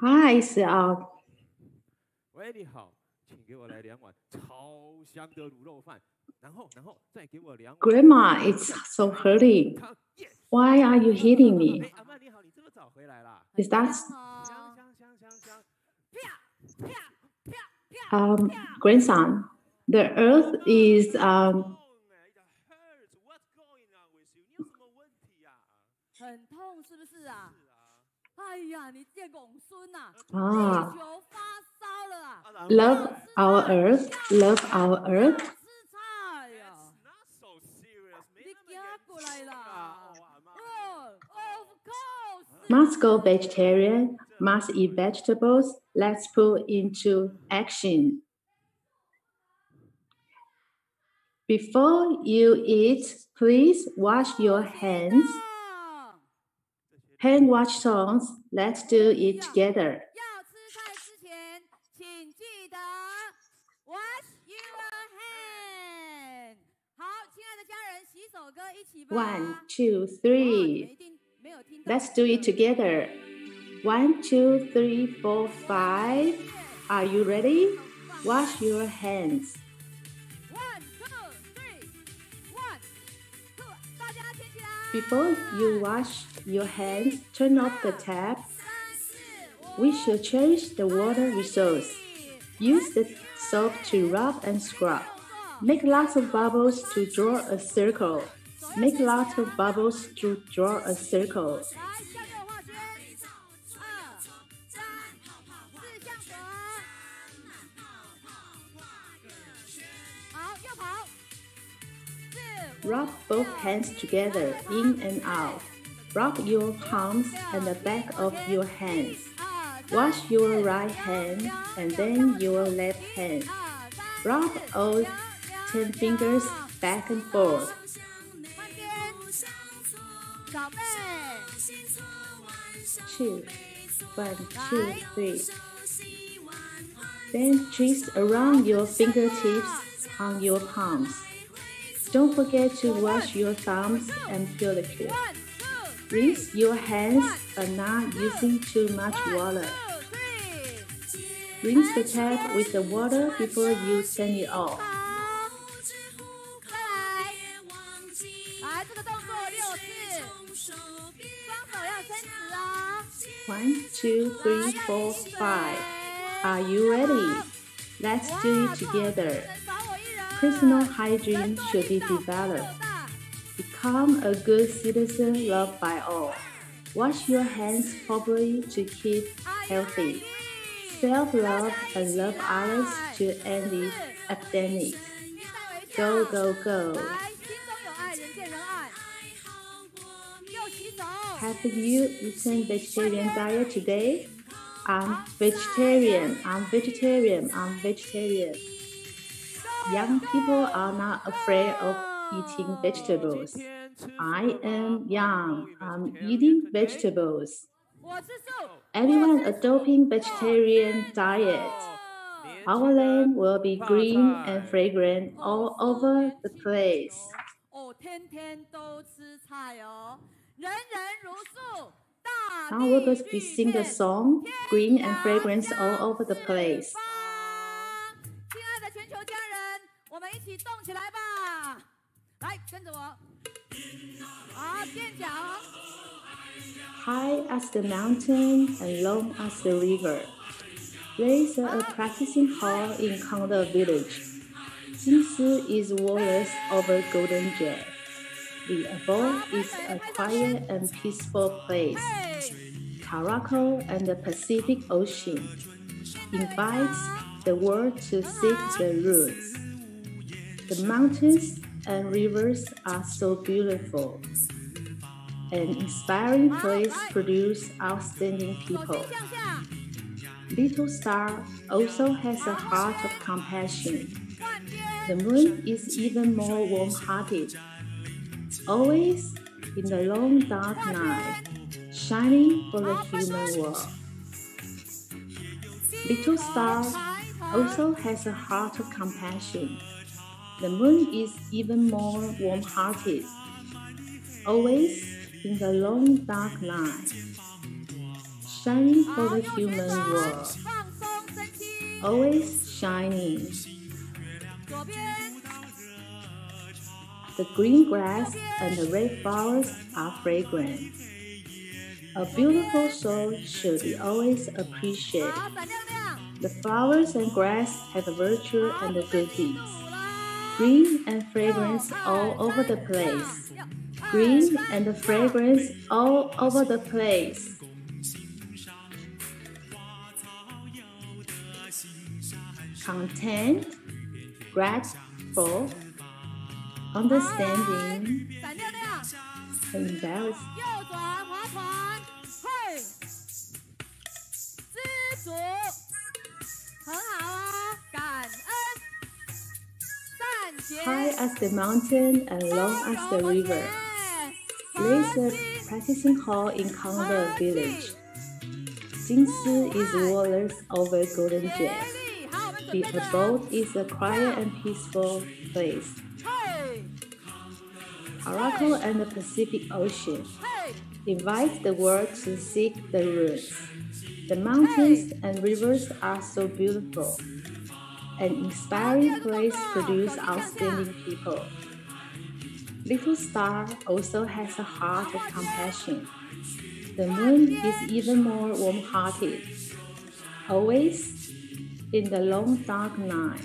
Hi, it's 喂，你好，请给我来2碗超香的卤肉饭，然后再给我2碗。Grandma, it's so hurting. Why are you hitting me? 阿嬷你好，你这么早回来啦？ Is that 香。grandson? The earth is 很痛是不是啊？哎呀，你见拱孙呐！啊地球发烧了啊 love our earth, love our earth. 吃菜呀！你惊过来啦？Of course. Must go vegetarian, must eat vegetables. Let's put into action. Before you eat, please wash your hands. Hand wash songs. Let's do it together. 要吃菜之前，请记得 wash your hand。好，亲爱的家人，洗手歌一起吧。 1, 2, 3. 一定没有听到。 Let's do it together. 1, 2, 3, 4, 5. Are you ready? Wash your hands. 1, 2, 3, 1, 2，大家听起来。 Before you wash your hands, turn off the tap. We should cherish the water resource. Use the soap to rub and scrub. Make lots of bubbles to draw a circle. Make lots of bubbles to draw a circle. 来，向右画圈。2、3、4向左。好，右跑。4、 Rub both hands together, in and out. Rub your palms and the back of your hands. Wash your right hand and then your left hand. Rub all 10 fingers back and forth. 换边。小背。 2, 1, 2, 3. Then twist around your fingertips on your palms. Don't forget to wash your thumbs and pedicure. Rinse your hands but not using too much water. Rinse the tap with the water before you turn it off. 好，再来，来这个动作6次，双手要伸直哦。 1, 2, 3, 4, 5. Are you ready? Let's do it together. 少我一人。 Personal hygiene should be developed. Become a good citizen loved by all. Wash your hands properly to keep healthy. Self-love and love others to end the epidemic. Go, go, go. 来，心中有爱，人见人爱。右洗手。 Have you eaten vegetarian diet today? I'm vegetarian. I'm vegetarian. I'm vegetarian. Young people are not afraid of eating vegetables. I am young. I'm eating vegetables. 我吃素。 Everyone adopting vegetarian diet. Our land will be green and fragrant all over the place. 哦，天天都吃菜哦，人人如素，大 Now we're 地 going to 绿 sing the 片 song, Green and Fragrance all over the place. 亲爱的全球家人，我们一起动起来吧！来，跟着我，好，垫脚。 High as the mountain and long as the river. There is a practicing hall in Kangde village. Jinsu is warless over Golden Jet. The abode is a quiet and peaceful place. Tarako and the Pacific Ocean invites the world to seek the roots. The mountains and rivers are so beautiful. An inspiring place produces outstanding people. 向下， Little Star also has a heart of compassion. 换边， The moon is even more warm-hearted. Always in the long dark night, shining for the human world. Little Star also has a heart of compassion. The moon is even more warm-hearted. Always in the long dark night, shining for the human world, always shining. The green grass and the red flowers are fragrant. A beautiful soul should be always appreciated. The flowers and grass have a virtue and a good deeds. Green and fragrance all over the place. Green and the fragrance all over the place. Content, grateful, understanding, embarrassed. 很好啊，感恩，善结。 High as the mountain and long as the river. There's a practicing hall in Kangde village. Jingsi is rulers over Golden Jet. The abode is a quiet and peaceful place. Araco and the Pacific Ocean invites the world to seek the roots. The mountains and rivers are so beautiful. An inspiring place produces outstanding people. Little Star also has a heart of compassion. The moon is even more warm-hearted. Always in the long dark night,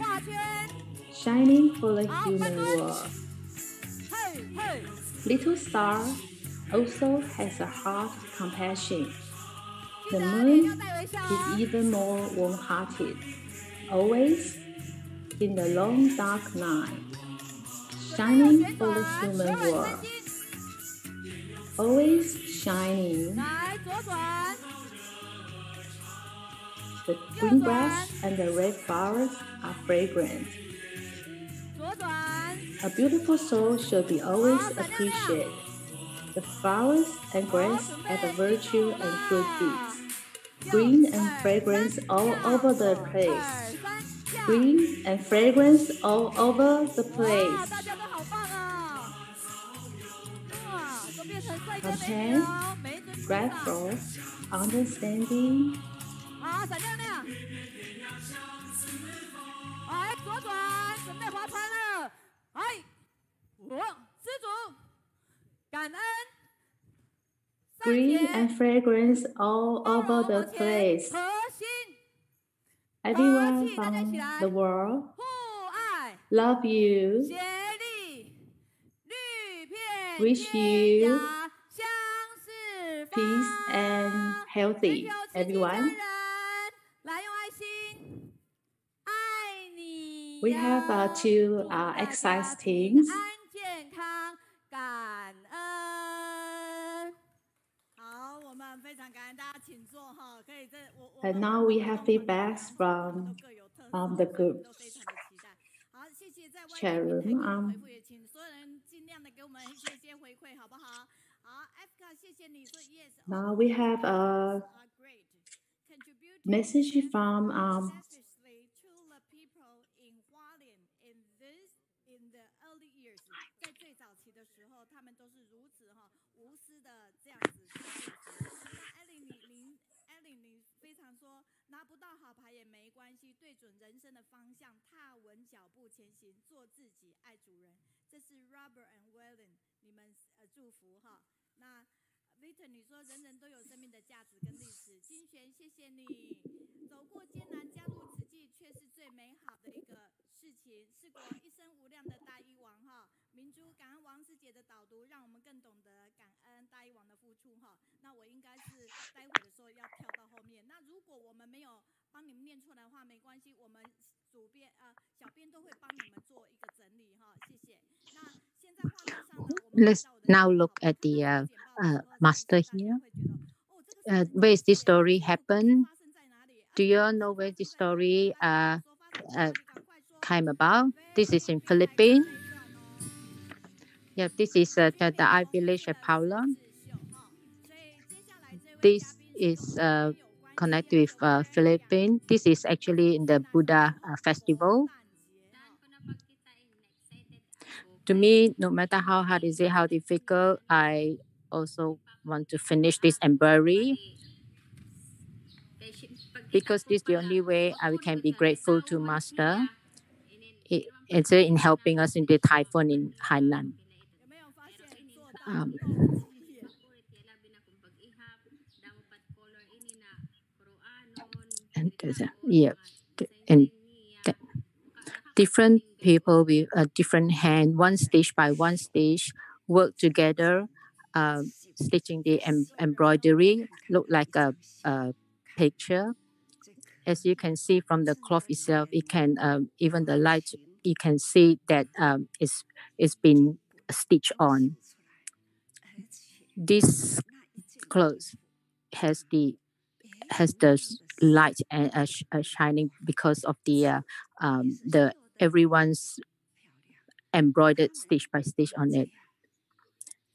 shining for the human world. Little Star also has a heart of compassion. The moon is even more warm-hearted, always in the long dark night, shining for the human world. Always shining. The green grass and the red flowers are fragrant. A beautiful soul should be always appreciated. The flowers and grass have a virtue and good deeds. Green and fragrance all over the place. Green and fragrance all over the place. Content, grateful, understanding. 好，闪亮亮。哎，左转，准备划船了。哎，我施主，感恩。 Green and fragrance all over the place. Everyone from the world love you, wish you peace and healthy. Everyone. We have two exercise teams. And now we have feedbacks from the group. Chairman, now we have a message from Robert and Hualien 你们祝福哈。那 Victor 你说人人都有生命的价值跟历史。金璇谢谢你，走过艰难加入慈济却是最美好的一个事情。是国一生无量的大医王哈。明珠感恩王师姐的导读，让我们更懂得感恩大医王的付出哈。那我应该是待会的时候要跳到后面。那如果我们没有帮你们念出来的话，没关系，我们主编小编都会帮你们做一个整理哈。谢谢。那 Let's now look at the master here. Where is this story happen? Do you all know where this story came about? This is in Philippines. Yeah, this is the I village at Hualien. This is connected with Philippines. This is actually in the Buddha festival. To me, no matter how hard is it, how difficult, I also want to finish this and bury. because this is the only way we can be grateful to Master. It's in helping us in the typhoon in Hainan. And different people with a different hand, one stitch by one stitch, work together, stitching the embroidery, look like a picture. As you can see from the cloth itself, it can even the light, you can see that it's been stitched on. This clothes has the light and shining because of the everyone's embroidered stitch by stitch on it.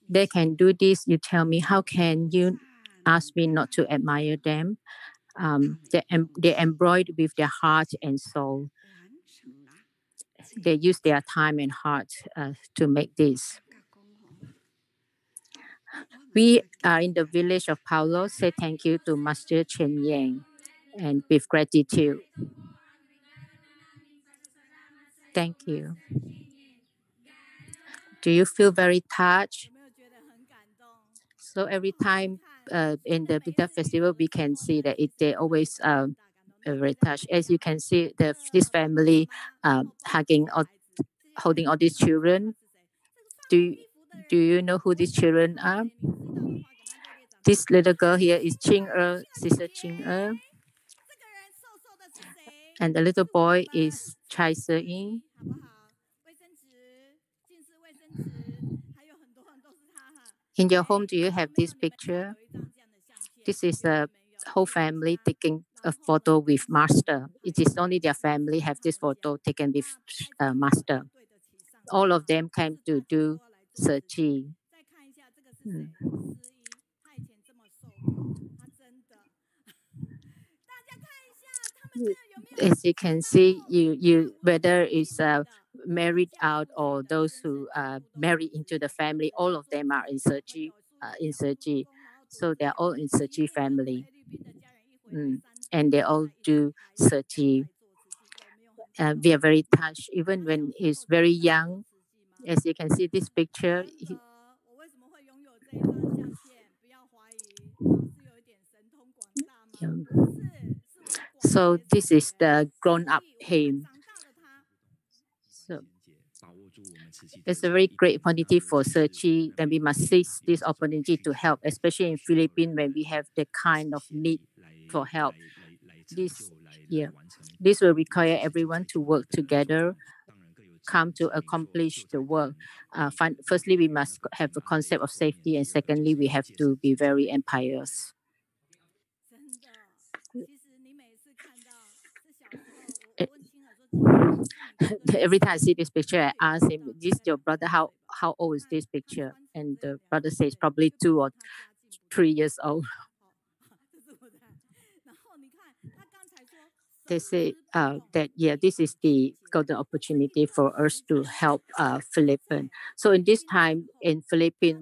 They can do this. You tell me, how can you ask me not to admire them? They embroider with their heart and soul. They use their time and heart to make this. We are in the village of Paulo. Say thank you to Master Chen Yinghe and with gratitude. Thank you. Do you feel very touched? So every time in the Buddha festival, we can see that they always very touched. As you can see, this family hugging or holding all these children. Do you know who these children are? This little girl here is Qing sister Qing. And the little boy is Chai Se-yin. In your home, do you have this picture? This is a whole family taking a photo with Master. It is only their family have this photo taken with Master. All of them came to do Tzu Chi. As you can see, you whether it's married out or those who marry into the family, all of them are in Tzu Chi. So they're all in Tzu Chi family. And they all do Tzu Chi. We are very touched, even when he's very young. As you can see this picture. So this is the grown-up him. So it's a very great opportunity for Tzu Chi. Then we must seize this opportunity to help, especially in Philippines when we have the kind of need for help. This will require everyone to work together, come to accomplish the work. Firstly, we must have a concept of safety, and secondly, we have to be very impious. Every time I see this picture, I ask him, "This is your brother? How old is this picture?" And the brother says, "Probably 2 or 3 years old." They say that this is the golden opportunity for us to help Philippines. So in this time in Philippines,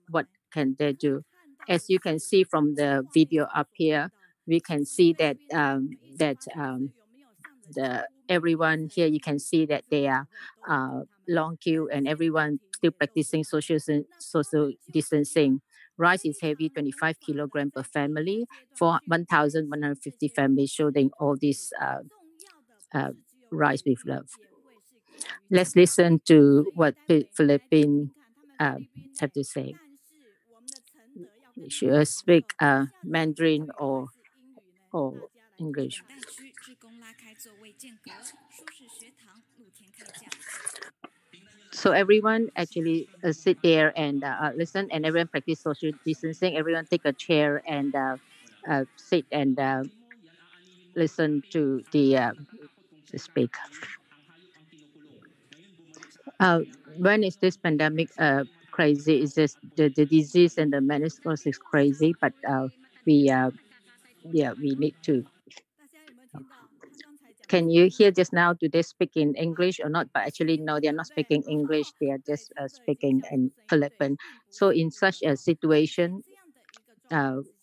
what can they do? As you can see from the video up here, we can see that everyone here, you can see that they are long queue and everyone still practicing social distancing. Rice is heavy, 25 kilograms per family, for 1,150 families, showing all this rice with love. Let's listen to what the Philippines have to say. Should speak Mandarin or English. So everyone actually sit there and listen, and everyone practice social distancing. Everyone take a chair and sit and listen to the speak. When is this pandemic crazy? Is this the disease and the menace is crazy? But we need to. Can you hear just now? Do they speak in English or not? But actually, no, they are not speaking English. They are just speaking in Philippine. So in such a situation,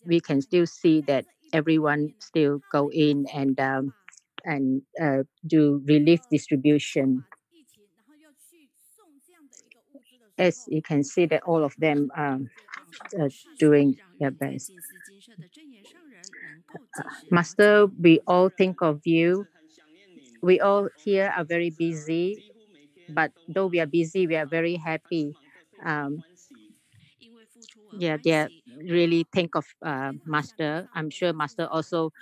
we can still see that everyone still go in and do relief distribution. As you can see that all of them are doing their best. Master, we all think of you. We all here are very busy, but though we are busy, we are very happy. They really think of Master. I'm sure Master also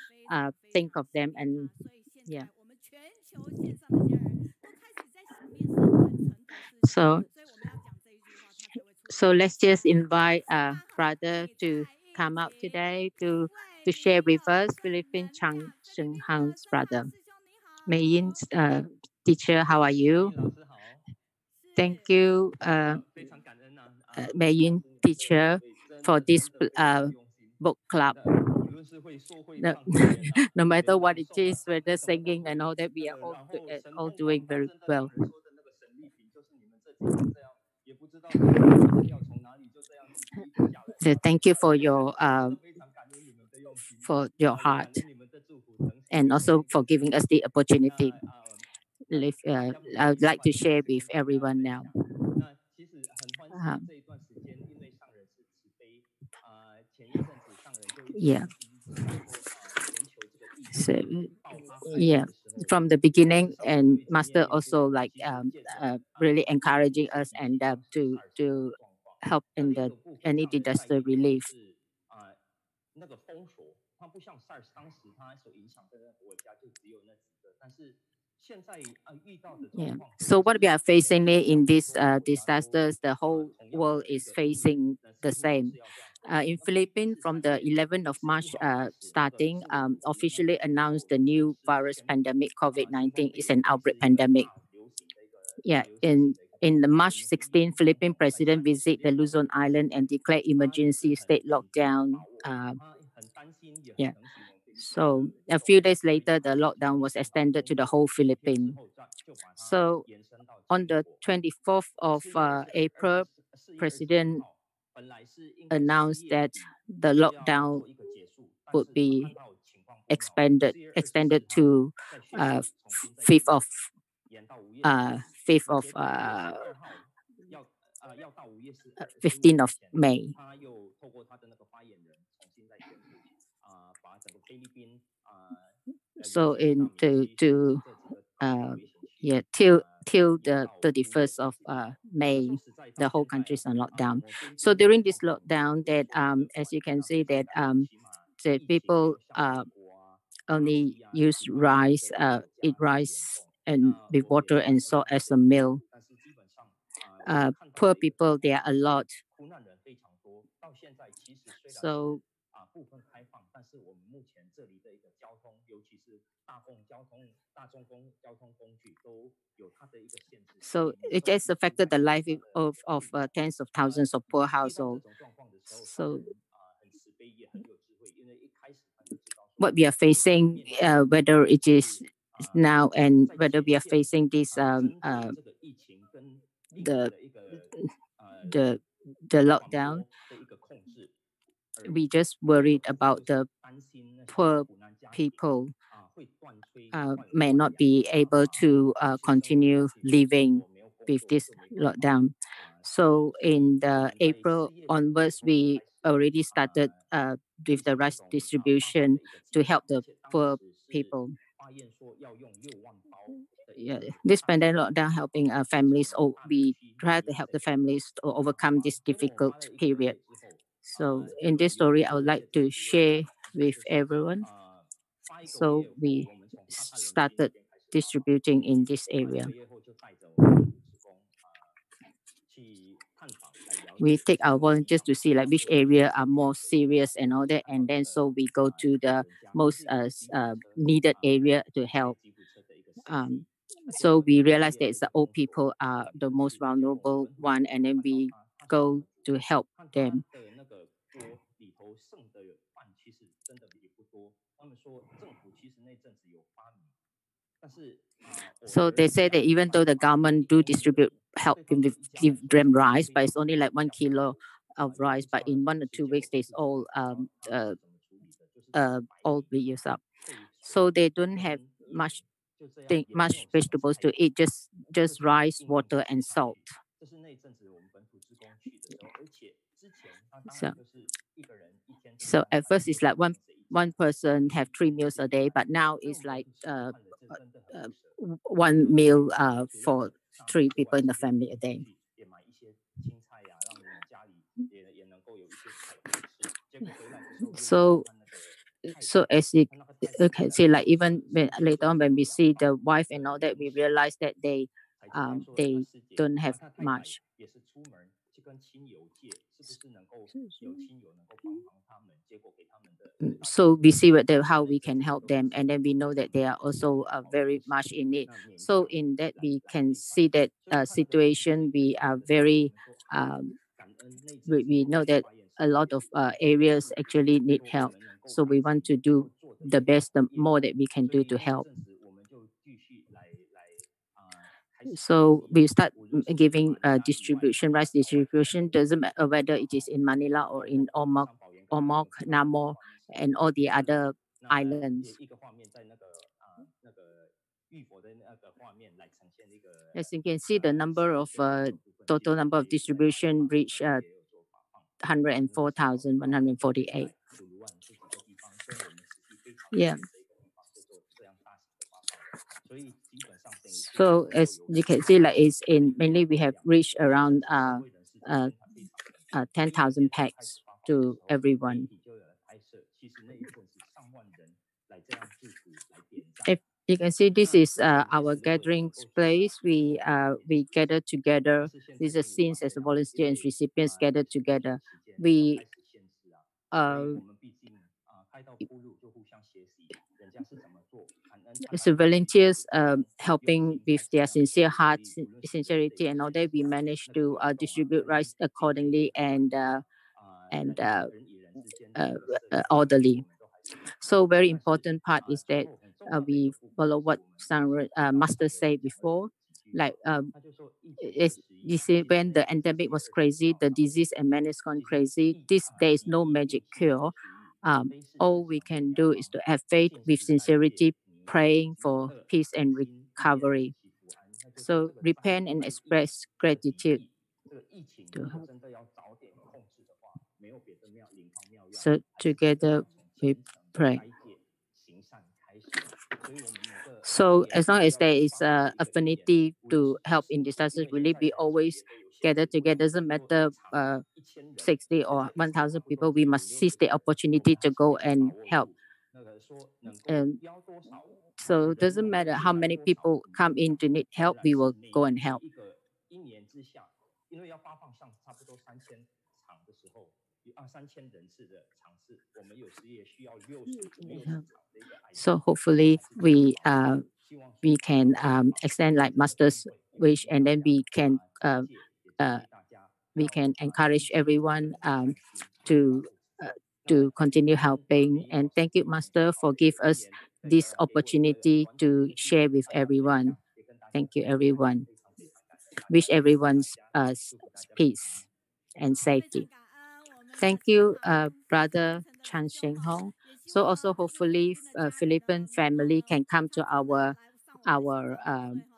think of them, and yeah. So let's just invite brother to come out today to share with us. Philippine Chang Sheng Hang's brother. Mei Yin, teacher, how are you? Thank you, Mei Yin, teacher, for this book club. No matter what it is, whether singing and all that, we are all doing very well. So thank you for your heart, and also for giving us the opportunity. I would like to share with everyone now. Yeah. So, yeah, from the beginning, and Master also really encouraging us and to help in any disaster relief. Yeah. So what we are facing in these disasters, the whole world is facing the same. In Philippines, from the 11th of March starting, officially announced the new virus pandemic, COVID-19, is an outbreak pandemic. Yeah, in the March 16, Philippine president visit the Luzon Island and declared emergency state lockdown. Yeah. So a few days later, the lockdown was extended to the whole Philippines. So on the 24th of April, President announced that the lockdown would be extended to 5th of 15th of May. So till the 31st of May, the whole country is on lockdown. So during this lockdown, that as you can see that the people only use rice, eat rice and with water and salt as a meal. Poor people, there are a lot. So it has affected the life of tens of thousands of poor households. So what we are facing, whether it is now and whether we are facing this the lockdown, we just worried about the poor people may not be able to continue living with this lockdown. So in the April onwards, we already started with the rice distribution to help the poor people. Yeah, this pandemic lockdown helping families. We try to help the families to overcome this difficult period. So in this story, I would like to share with everyone. So we started distributing in this area. We take our volunteers to see like which area are more serious and all that, and then so we go to the most needed area to help. So we realize that the old people are the most vulnerable one, and then we go to help them. So they say that even though the government do distribute help give them rice, but it's only like 1 kilo of rice. But in 1 or 2 weeks, there's all all be used up. So they don't have much vegetables to eat, just rice, water, and salt. So at first it's like one person have 3 meals a day, but now it's like 1 meal for 3 people in the family a day. So as you can see, like even later on when we see the wife and all that, we realize that they don't have much. So we see how we can help them, and then we know that they are also very much in need. So in that we can see that situation, we are very we know that a lot of areas actually need help. So we want to do the best, the more that we can do to help. So we start giving distribution, rice distribution. Doesn't matter whether it is in Manila or in Ormoc, Nammo, and all the other islands. As you can see, the number of total number of distribution reached 104,148. Yeah. So as you can see, like it's mainly we have reached around 10,000 packs to everyone. If you can see, this is our gathering place. We gather together. These are scenes as the volunteers and recipients gather together. We so volunteers helping with their sincere hearts, sincerity, and all that. We managed to distribute rice accordingly and orderly. So very important part is that we follow what Master said before. Like you see, when the endemic was crazy, the disease and menace gone crazy. There is no magic cure. All we can do is to have faith with sincerity, praying for peace and recovery. So repent and express gratitude to her. So together we pray. So as long as there is affinity to help in disasters relief, we always gather together. Doesn't matter 60 or 1,000 people, we must seize the opportunity to go and help. And so it doesn't matter how many people come in to need help, we will go and help. So hopefully we can extend like Master's wish, and then we can encourage everyone to continue helping. And thank you, Master, for give us this opportunity to share with everyone. Thank you, everyone. Wish everyone's peace and safety. Thank you, Brother Chen Yinghe. So also hopefully Philippine family can come to our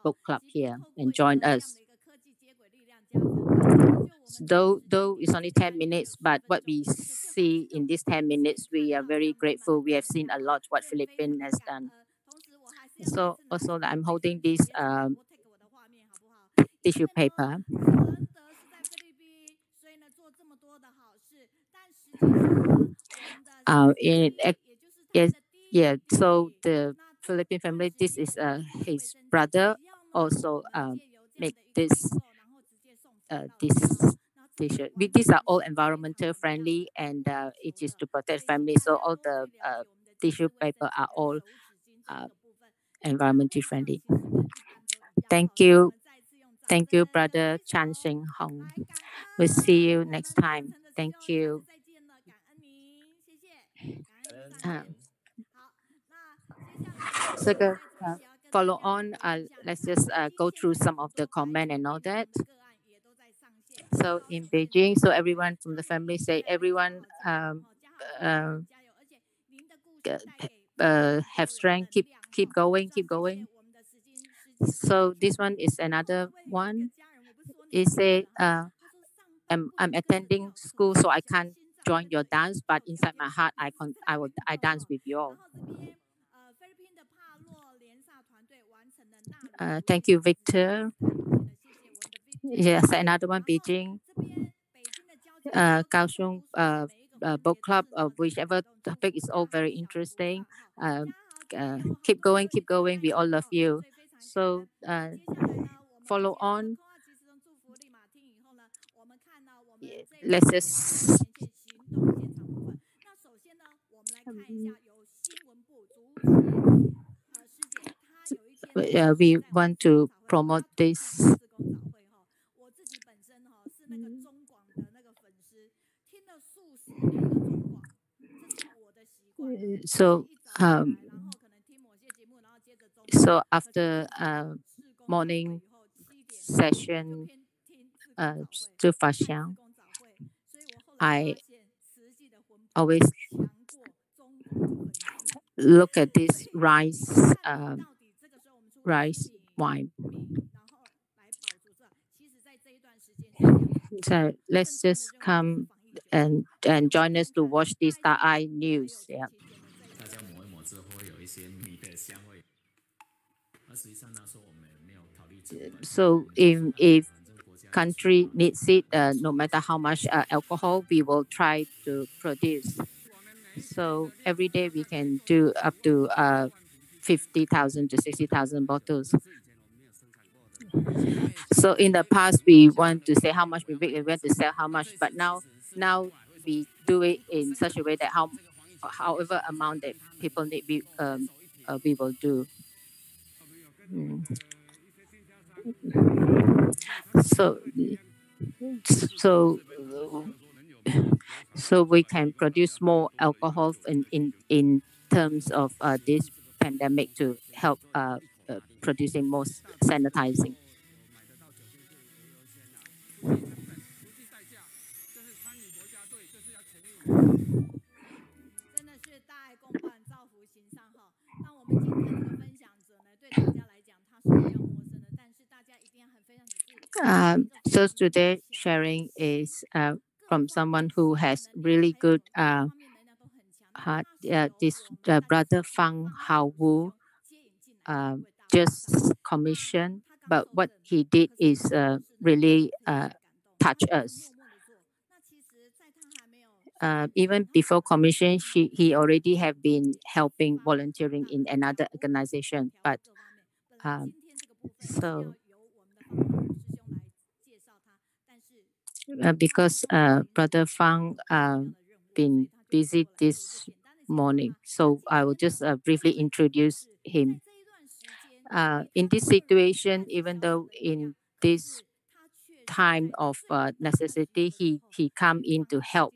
book club here and join us. Though it's only 10 minutes, but what we see in these 10 minutes, we are very grateful. We have seen a lot what Philippines has done. So also I'm holding this tissue paper. So the Philippine family, this is his brother also make this t-shirt. These are all environmental friendly, and it is to protect family. So all the tissue paper are all environmentally friendly. Thank you, Brother Chen Yinghe. We'll see you next time. Thank you. So follow on. Let's just go through some of the comment and all that. So in Beijing, so everyone from the family say everyone have strength, keep going. So this one is another one. It say, I'm attending school, so I can't join your dance, but inside my heart, I dance with you all. Thank you, Victor. Yes, another one, Beijing. Kaohsiung book club, whichever topic is all very interesting. Keep going. We all love you. So follow on. Let's just we want to promote this. So after morning session, I always look at this rice wine. So let's just come and join us to watch this Eye News. Yeah. So if country needs it, no matter how much alcohol, we will try to produce. So every day we can do up to 50,000 to 60,000 bottles. So in the past, we want to say how much we make, we want to sell how much, but now we do it in such a way that however amount that people need, we will do. So we can produce more alcohol in terms of this pandemic to help producing more sanitizing. So today's sharing is from someone who has really good heart. This brother Fang Hao Wu just commissioned, but what he did is really touch us. Even before commission, he already have been helping volunteering in another organization. But because Brother Fang been busy this morning, so I will just briefly introduce him. In this situation, even though in this time of necessity, he come in to help.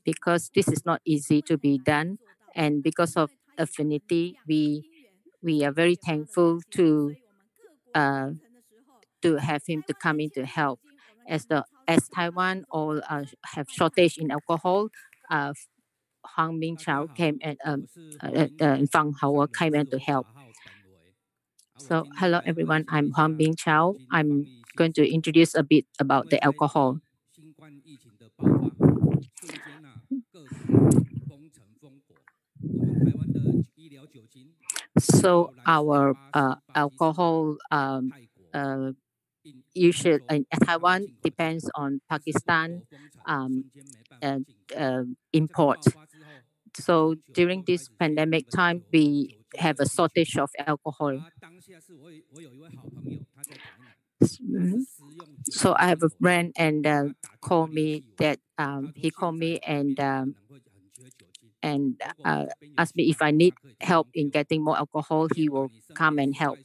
Because this is not easy to be done, and because of affinity, we are very thankful to have him to come in to help. As Taiwan all have shortage in alcohol, Huang Mingchao came and Fang Hao came in to help. So hello everyone, I'm Huang Mingchao. I'm going to introduce a bit about the alcohol. So our alcohol usually in Taiwan depends on Pakistan import. So during this pandemic time, we have a shortage of alcohol. So I have a friend and called me that he called me and asked me if I need help in getting more alcohol. He will come and help.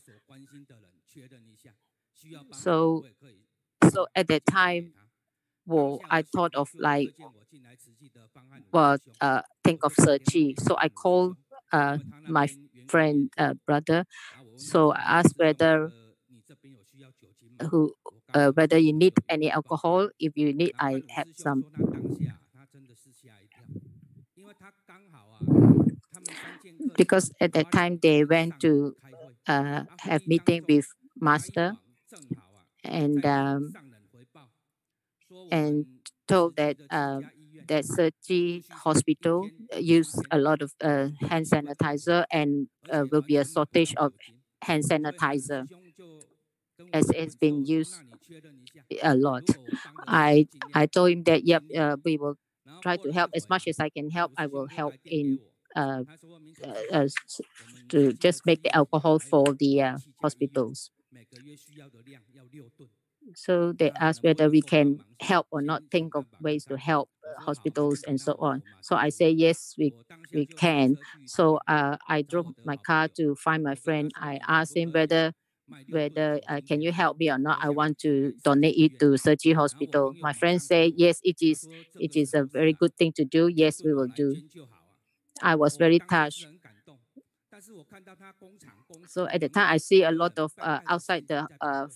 So at that time, I thought of like, think of Tzu Chi. So I called my friend brother. So I asked whether you need any alcohol. If you need, I have some. because at that time they went to have meeting with master and told that that Tzu Chi Hospital use a lot of hand sanitizer and will be a shortage of hand sanitizer as it's been used a lot. I told him that yep, we will try to help as much as I can help. I will help in to just make the alcohol for the hospitals. So they asked whether we can help or not, think of ways to help hospitals and so on. So I say yes, we can. So I drove my car to find my friend. I asked him whether can you help me or not? I want to donate it to Tzu Chi Hospital. My friend said yes, it is a very good thing to do. Yes, we will do. I was very touched. So at the time, I see a lot of outside the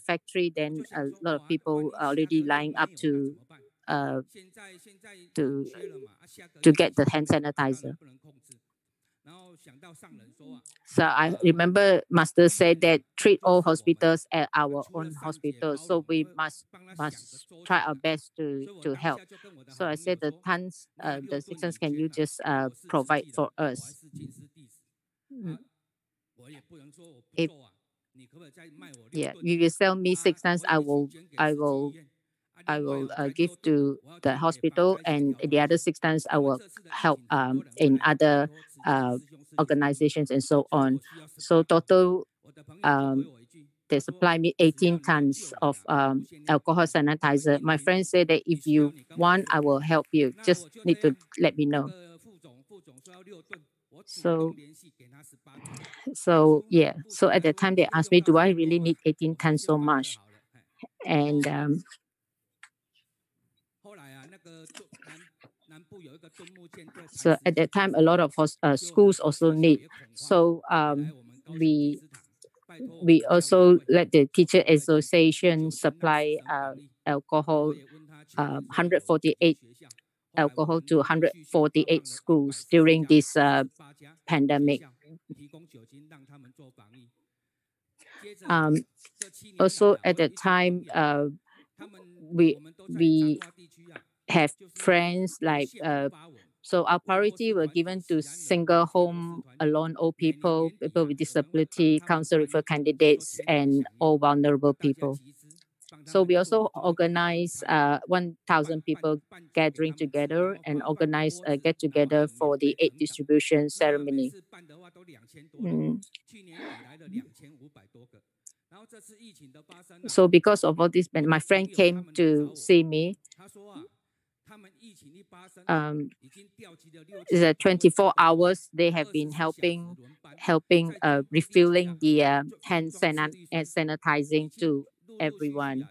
factory. Then a lot of people are already lining up to get the hand sanitizer. So I remember Master said that treat all hospitals as our own hospitals. So we must try our best to help. So I said the tons, the assistance, can you just provide for us? If you sell me 6 tons, I will give to the hospital, and the other 6 tons I will help in other organizations and so on. So total, they supply me 18 tons of alcohol sanitizer. My friend said that if you want, I will help you. Just need to let me know. So at the time they asked me, do I really need 18 tons so much? And so at that time, a lot of schools also need. So we also let the teacher association supply alcohol, 148 alcohol to 148 schools during this pandemic. Also at that time, we have friends like so our priority were given to single home alone old people, people with disability, council referral candidates, and all vulnerable people. So we also organize 1,000 people gathering together and organize a get together for the aid distribution ceremony. So because of all this, my friend came to see me. The 24 hours they have been helping refilling the hand sanitizing to everyone.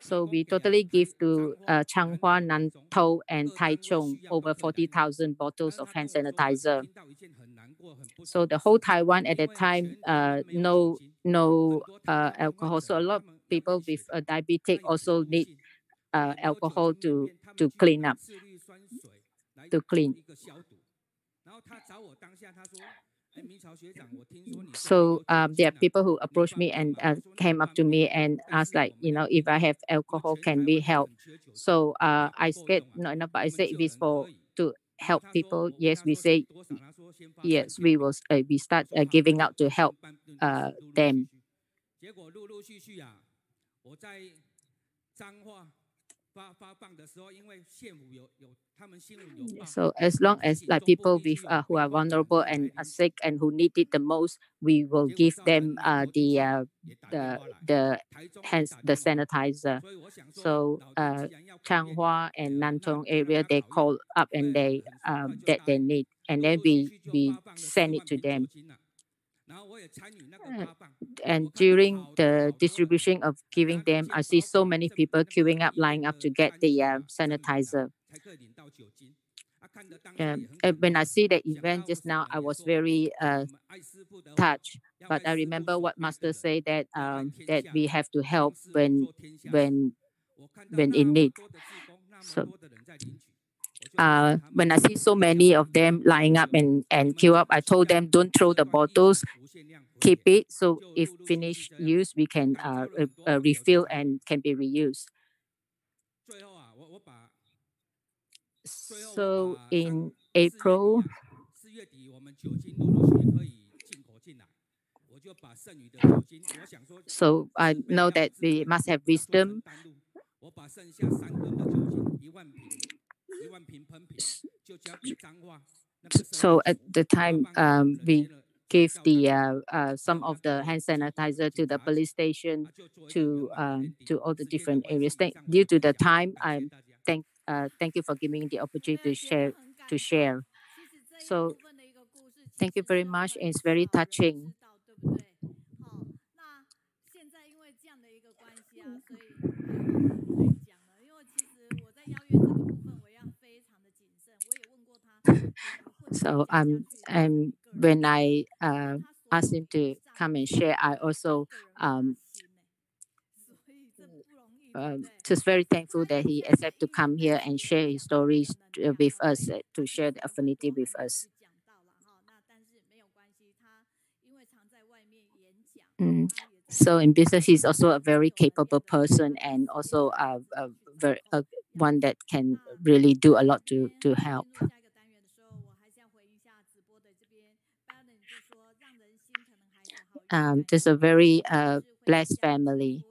So we totally give to Changhua, Nantou, and Taichung over 40,000 bottles of hand sanitizer. So the whole Taiwan at that time, no alcohol. So a lot of people with diabetic also need alcohol to clean up, to clean. So there are people who approached me and came up to me and asked, like, if I have alcohol, can we help? So I said, no, but I said if it's to help people, yes, we say, yes, we will. We start giving out to help them. So as long as like people with who are vulnerable and are sick and who need it the most, we will give them the sanitizer. So Changhua and Nantong area, they call up and they that they need, and then we send it to them. And during the distribution of giving them, I see so many people queuing up, lining up to get the sanitizer. When I see the event just now, I was very touched. But I remember what Master said that that we have to help when in need. So when I see so many of them lying up and queue up, I told them, don't throw the bottles, keep it. So if finished use, we can refill and can be reused. So in April, so I know that we must have wisdom. So at the time, we gave the some of the hand sanitizer to the police station, to all the different areas. Due to the time, I thank you for giving me the opportunity to share. So thank you very much. It's very touching. So when I asked him to come and share, I also just very thankful that he accepted to come here and share his stories with us, to share the affinity with us. So in business, he's also a very capable person, and also one that can really do a lot to help. There's a very blessed family.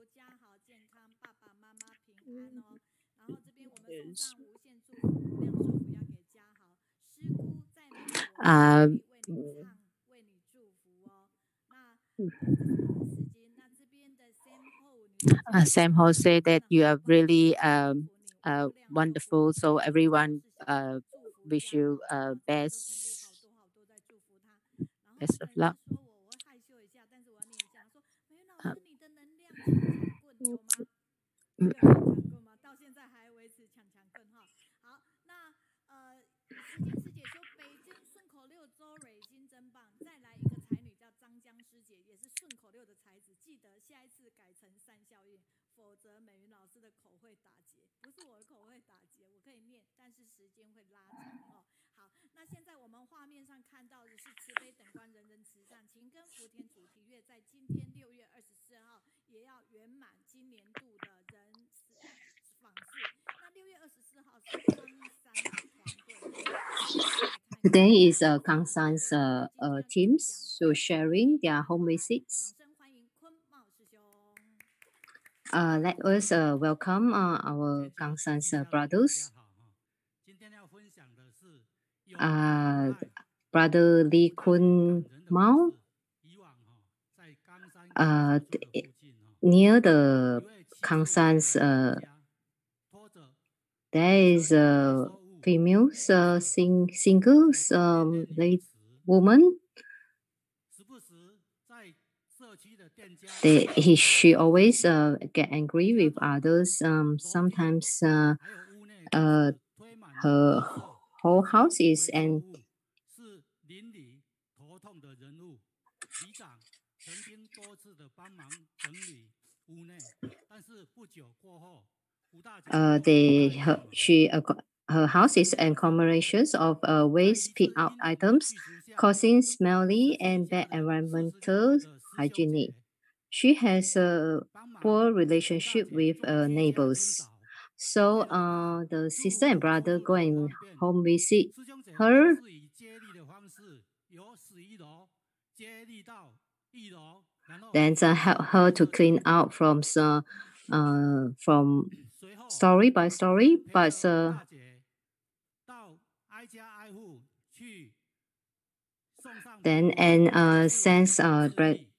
Sam Ho said that you are really wonderful. So everyone wish you best of luck. Today is Kang San's teams, so sharing their home visits. Let us welcome our Kang San's brothers. Brother Lee Kun Mao, near the Kang San's, there is a female single woman. She always get angry with others. Sometimes her whole house is her house is accumulations of waste picked out items, causing smelly and bad environmental hygiene. She has a poor relationship with neighbors. So the sister and brother go and home visit her. Then help her to clean out from story by story, but then sends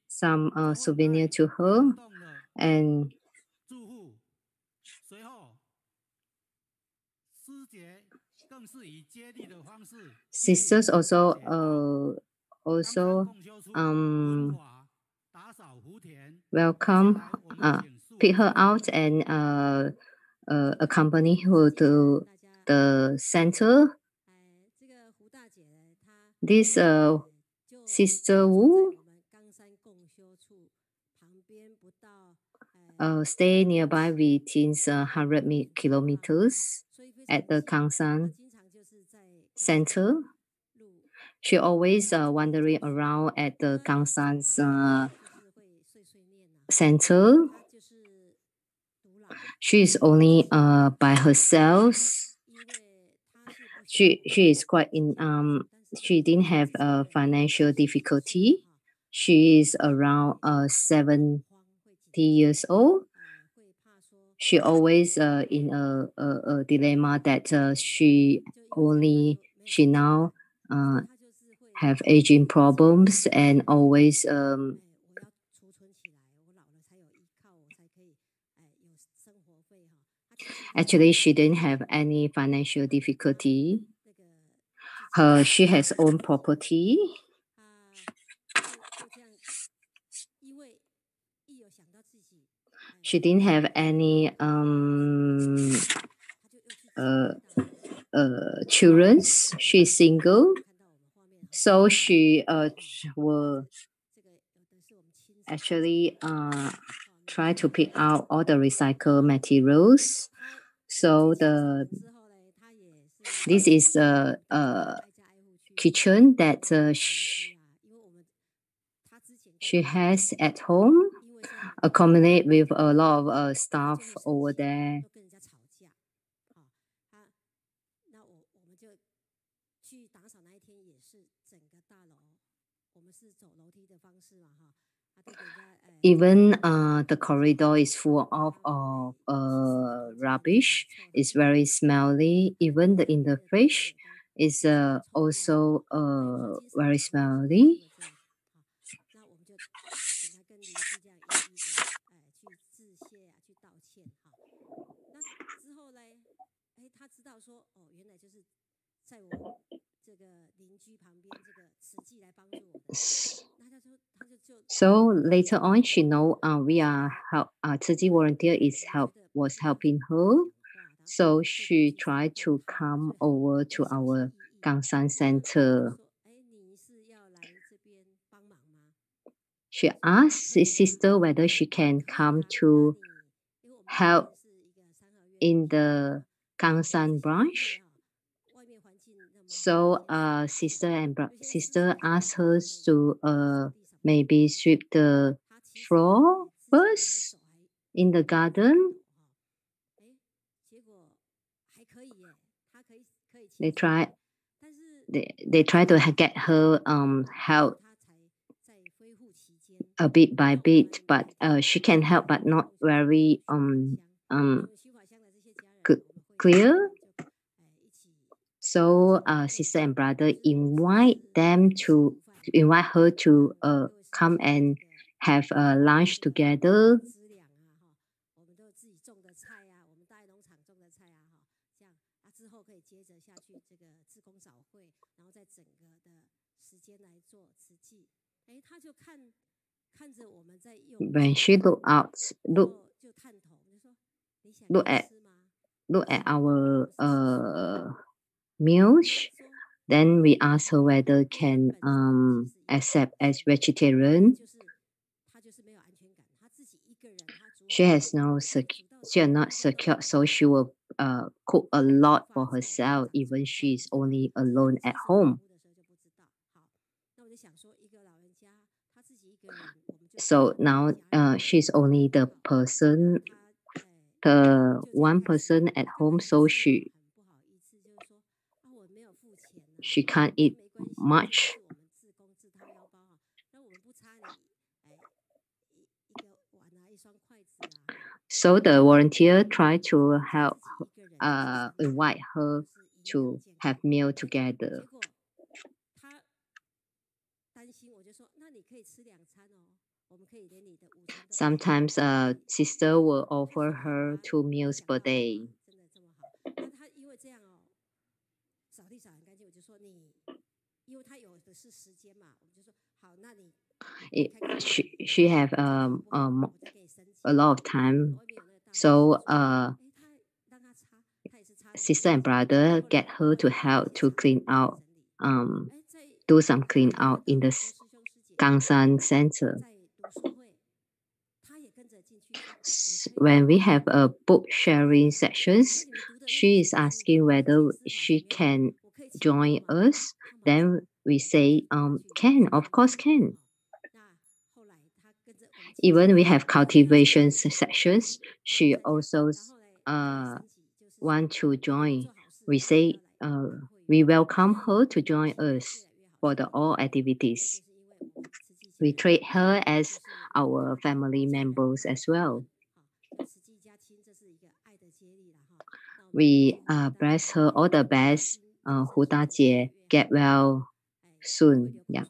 some souvenir to her, and sisters also welcome, pick her out and accompany her to the center. This Sister Wu stay nearby within 100 kilometers at the Kang San. center. She always wandering around at the Gangsan's center. She is only by herself. She is quite in she didn't have financial difficulty. She is around 70 years old. She always in a dilemma that she now have aging problems and always actually she didn't have any financial difficulty. She has own property. She didn't have any children. She's single. So she will actually try to pick out all the recycled materials. So this is a kitchen that she has at home, accommodate with a lot of staff over there. Even the corridor is full of rubbish. It's very smelly. Even in the fridge is also very smelly. So later on, she know we are Tzu Chi volunteer was helping her. So she tried to come over to our Gangsan Center. She asked his sister whether she can come to help in the Gangsan branch. So sister asked her to maybe sweep the floor first in the garden. They try to get her help a bit by bit, but she can help, but not very clear. So sister and brother invite her to come and have lunch together. When she look at our meals, then we ask her whether can accept as vegetarian. She has not secure, so she will cook a lot for herself, even she's only alone at home. So now she's only the one person at home, so she can't eat much. So the volunteer tried to help invite her to have meal together. Sometimes sister will offer her 2 meals per day. She have a lot of time, so sister and brother get her to help to clean out, do some clean out in the Gangsan Center. When we have a book sharing sessions, she is asking whether she can join us, then we say, can, of course can. Even we have cultivation sessions, she also want to join. We say we welcome her to join us for the all activities. We treat her as our family members as well. We bless her all the best. Hu Da Jie, get well soon. Yeah.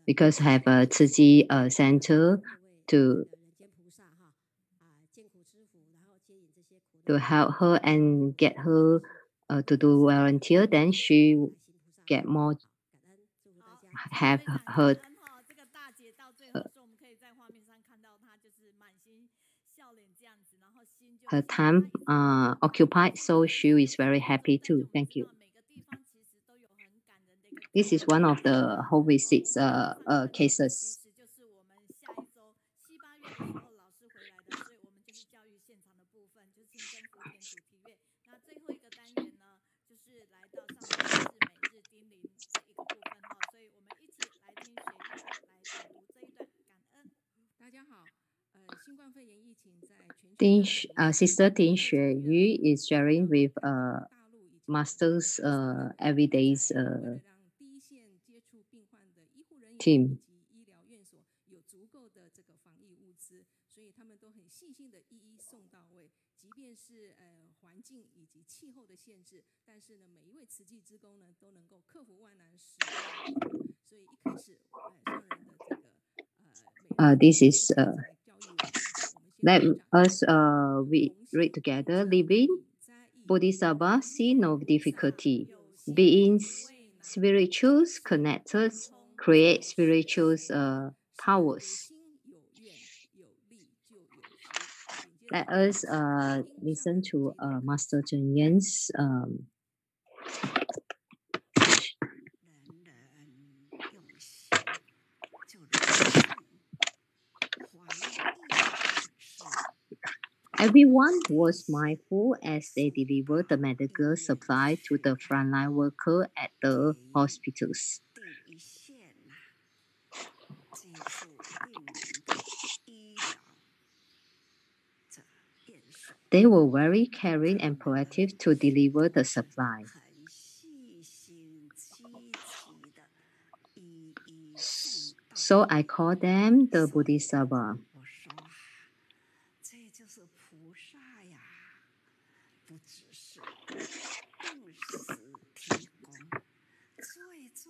Because have a Tzu Chi center to help her and get her to do volunteer, then she get more have her time occupied, so she is very happy too. Thank you. This is one of the home visits cases. Sister Ding Xueyu is sharing with master's everyday's team. This is let us we read together. Living Bodhisattva see no difficulty. Being spiritual connected create spiritual powers. Let us listen to Master Chen Yinghe's Everyone was mindful as they delivered the medical supply to the frontline worker at the hospitals. They were very caring and proactive to deliver the supply. So I call them the Bodhisattva.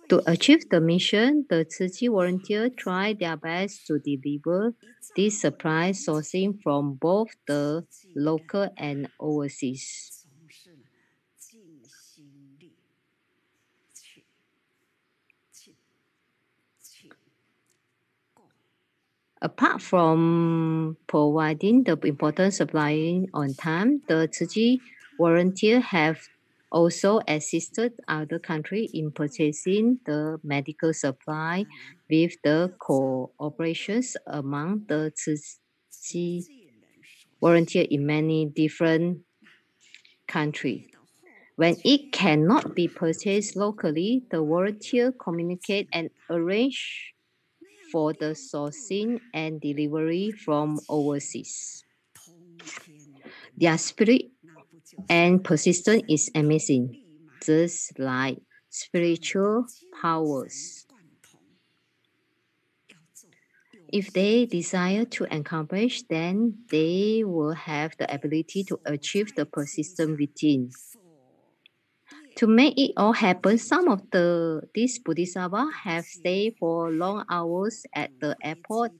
To achieve the mission, the Tzu Chi volunteers try their best to deliver this supply sourcing from both the local and overseas. Apart from providing the important supply on time, the Tzu Chi volunteers have also assisted other countries in purchasing the medical supply with the cooperations among the Tzu Chi volunteers in many different countries. When it cannot be purchased locally, the volunteers communicate and arrange for the sourcing and delivery from overseas. Their spirit and persistence is amazing, just like spiritual powers. If they desire to accomplish, then they will have the ability to achieve the persistence within. To make it all happen, some of these Bodhisattvas have stayed for long hours at the airport,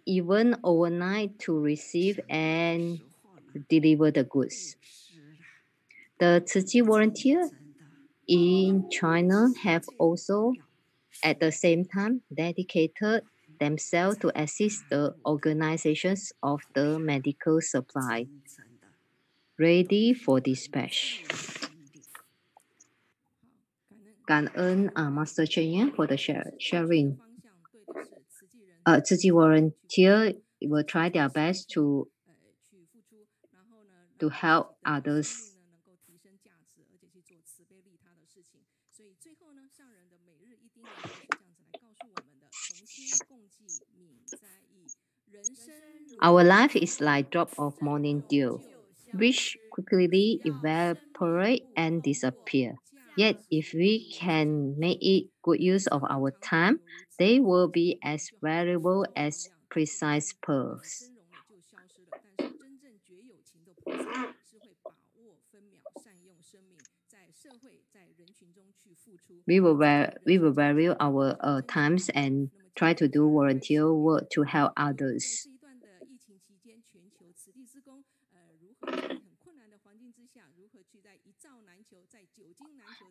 even overnight, to receive and deliver the goods. The Tzu Chi volunteers in China have also, at the same time, dedicated themselves to assist the organizations of the medical supply, ready for dispatch. 感恩 Master Chen Yinghe for the sharing. Tzu Chi volunteers will try their best to to help others. Our life is like drop of morning dew, which quickly evaporate and disappear. Yet, if we can make it good use of our time, they will be as valuable as precise pearls. We will value our times and try to do volunteer work to help others.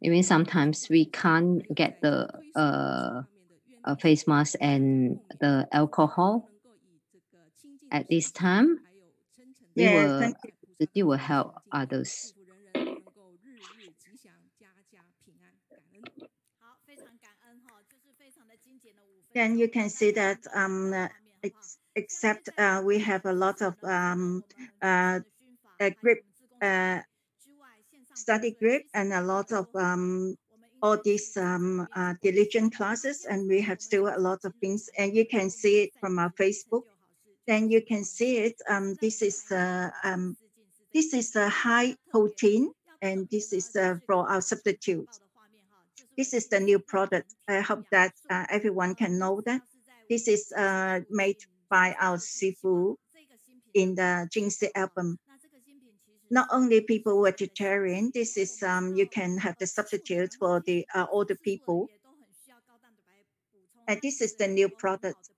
Even sometimes we can't get the face mask and the alcohol at this time. We will help others. Then you can see that except we have a lot of group study group and a lot of all these diligent classes, and we have still a lot of things, and you can see it from our Facebook. Then you can see it. This is a high protein, and this is for our substitute. This is the new product. I hope that everyone can know that. This is made by our Sifu in the Jingsi album. Not only people vegetarian, this is you can have the substitute for the older people. And this is the new product.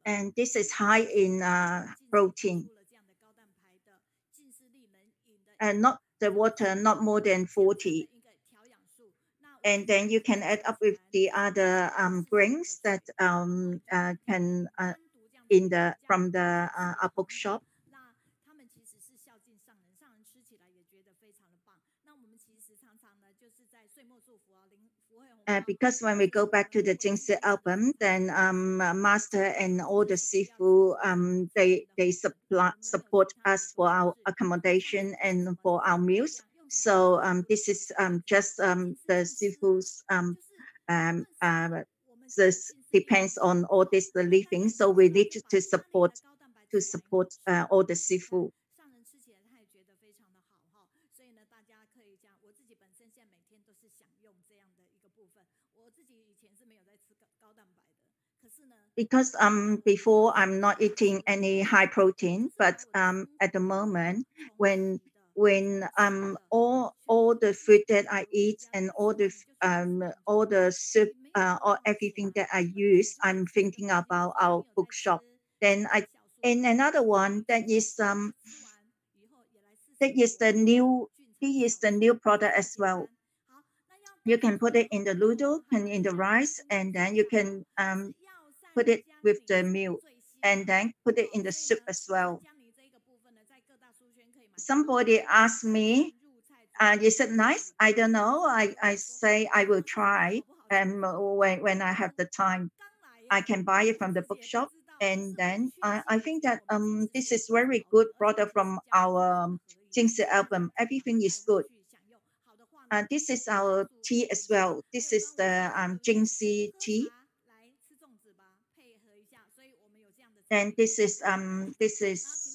And this is high in protein. And not the water, not more than 40. And then you can add up with the other grains that can from the bookshop. Because when we go back to the Jingsi album, then Master and all the Sifu, they support us for our accommodation and for our meals. So this is just the Sifu's, this depends on all this the living. So we need to support all the Sifu. Because before I'm not eating any high protein, but at the moment when all the food that I eat and all the soup or everything that I use, I'm thinking about our bookshop. Then and another one that is the new product as well. You can put it in the noodle and in the rice, and then you can put it with the milk, and then put it in the soup as well. Somebody asked me, is it nice? I don't know. I say I will try, and when I have the time, I can buy it from the bookshop. And then I think that this is very good product from our Jingsi album. Everything is good. This is our tea as well. This is the Jingsi tea. And this is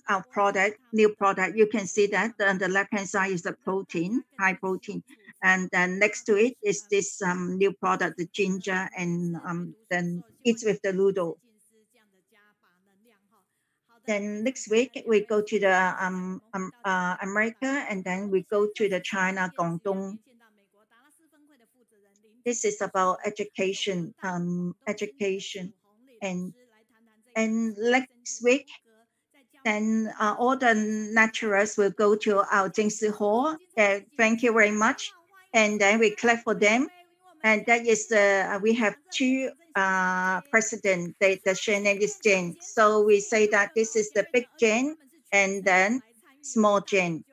our product, new product. You can see that on the left-hand side is the protein, high protein. And then next to it is this new product, the ginger, and then it's with the noodle. Then next week we go to the America, and then we go to the China, Guangdong. This is about education, and next week, then all the naturalists will go to our Jingsi Hall. Thank you very much. And then we clap for them. And that is we have two presidents. The name is Jane. So we say that this is the big Jane and then small Jane.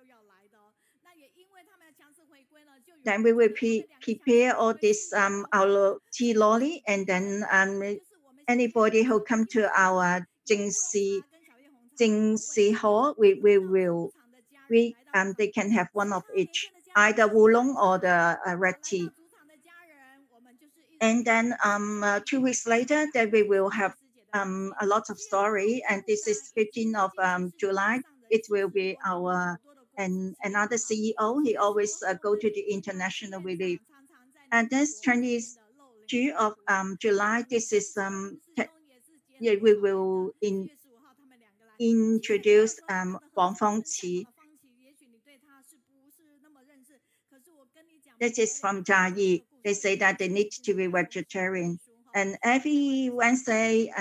Then we will prepare all this our tea lolly, and then anybody who come to our Jingsi Jingxi Hall, they can have one of each, either Wulong or the red tea. And then 2 weeks later, then we will have a lot of story. And this is 15th of July. It will be our another CEO. He always go to the international relief. And this 22 of July. This is we will introduce Wang Fengqi. This is from Jia. They say that they need to be vegetarian. And every Wednesday,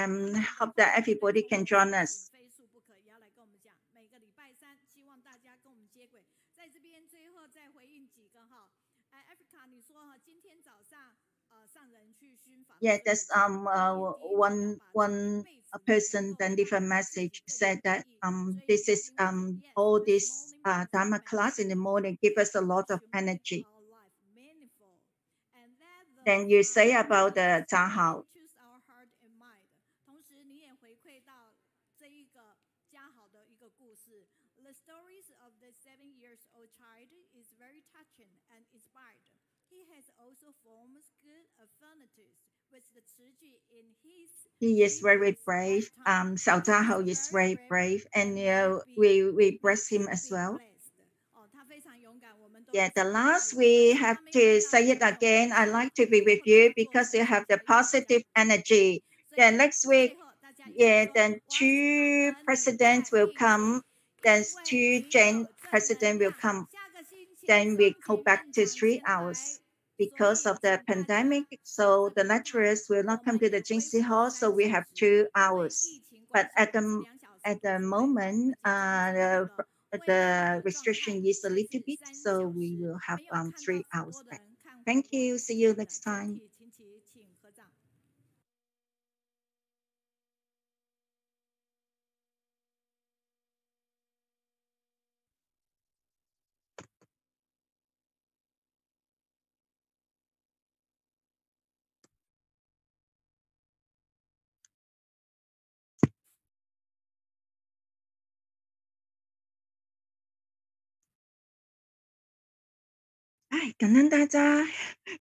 hope that everybody can join us. Yeah, there's one person then leave a message said that this is all this Dharma class in the morning give us a lot of energy. Then you say about the Zahao. The stories of the 7-year-old child is very touching and inspired. He has also formed good affinities with the Tzu Chi in his. He is very brave. Xiao Zhahao is very brave, and we bless him as well. Yeah, the last we have to say it again. I like to be with you because you have the positive energy. Then next week, yeah, then 2 presidents will come. Then 2 Gen president will come. Then we go back to 3 hours because of the pandemic. So the lecturers will not come to the Jingxi Hall. So we have 2 hours. But at the moment, the restriction is a little bit. So we will have 3 hours back. Thank you. See you next time. Cảm ơn大家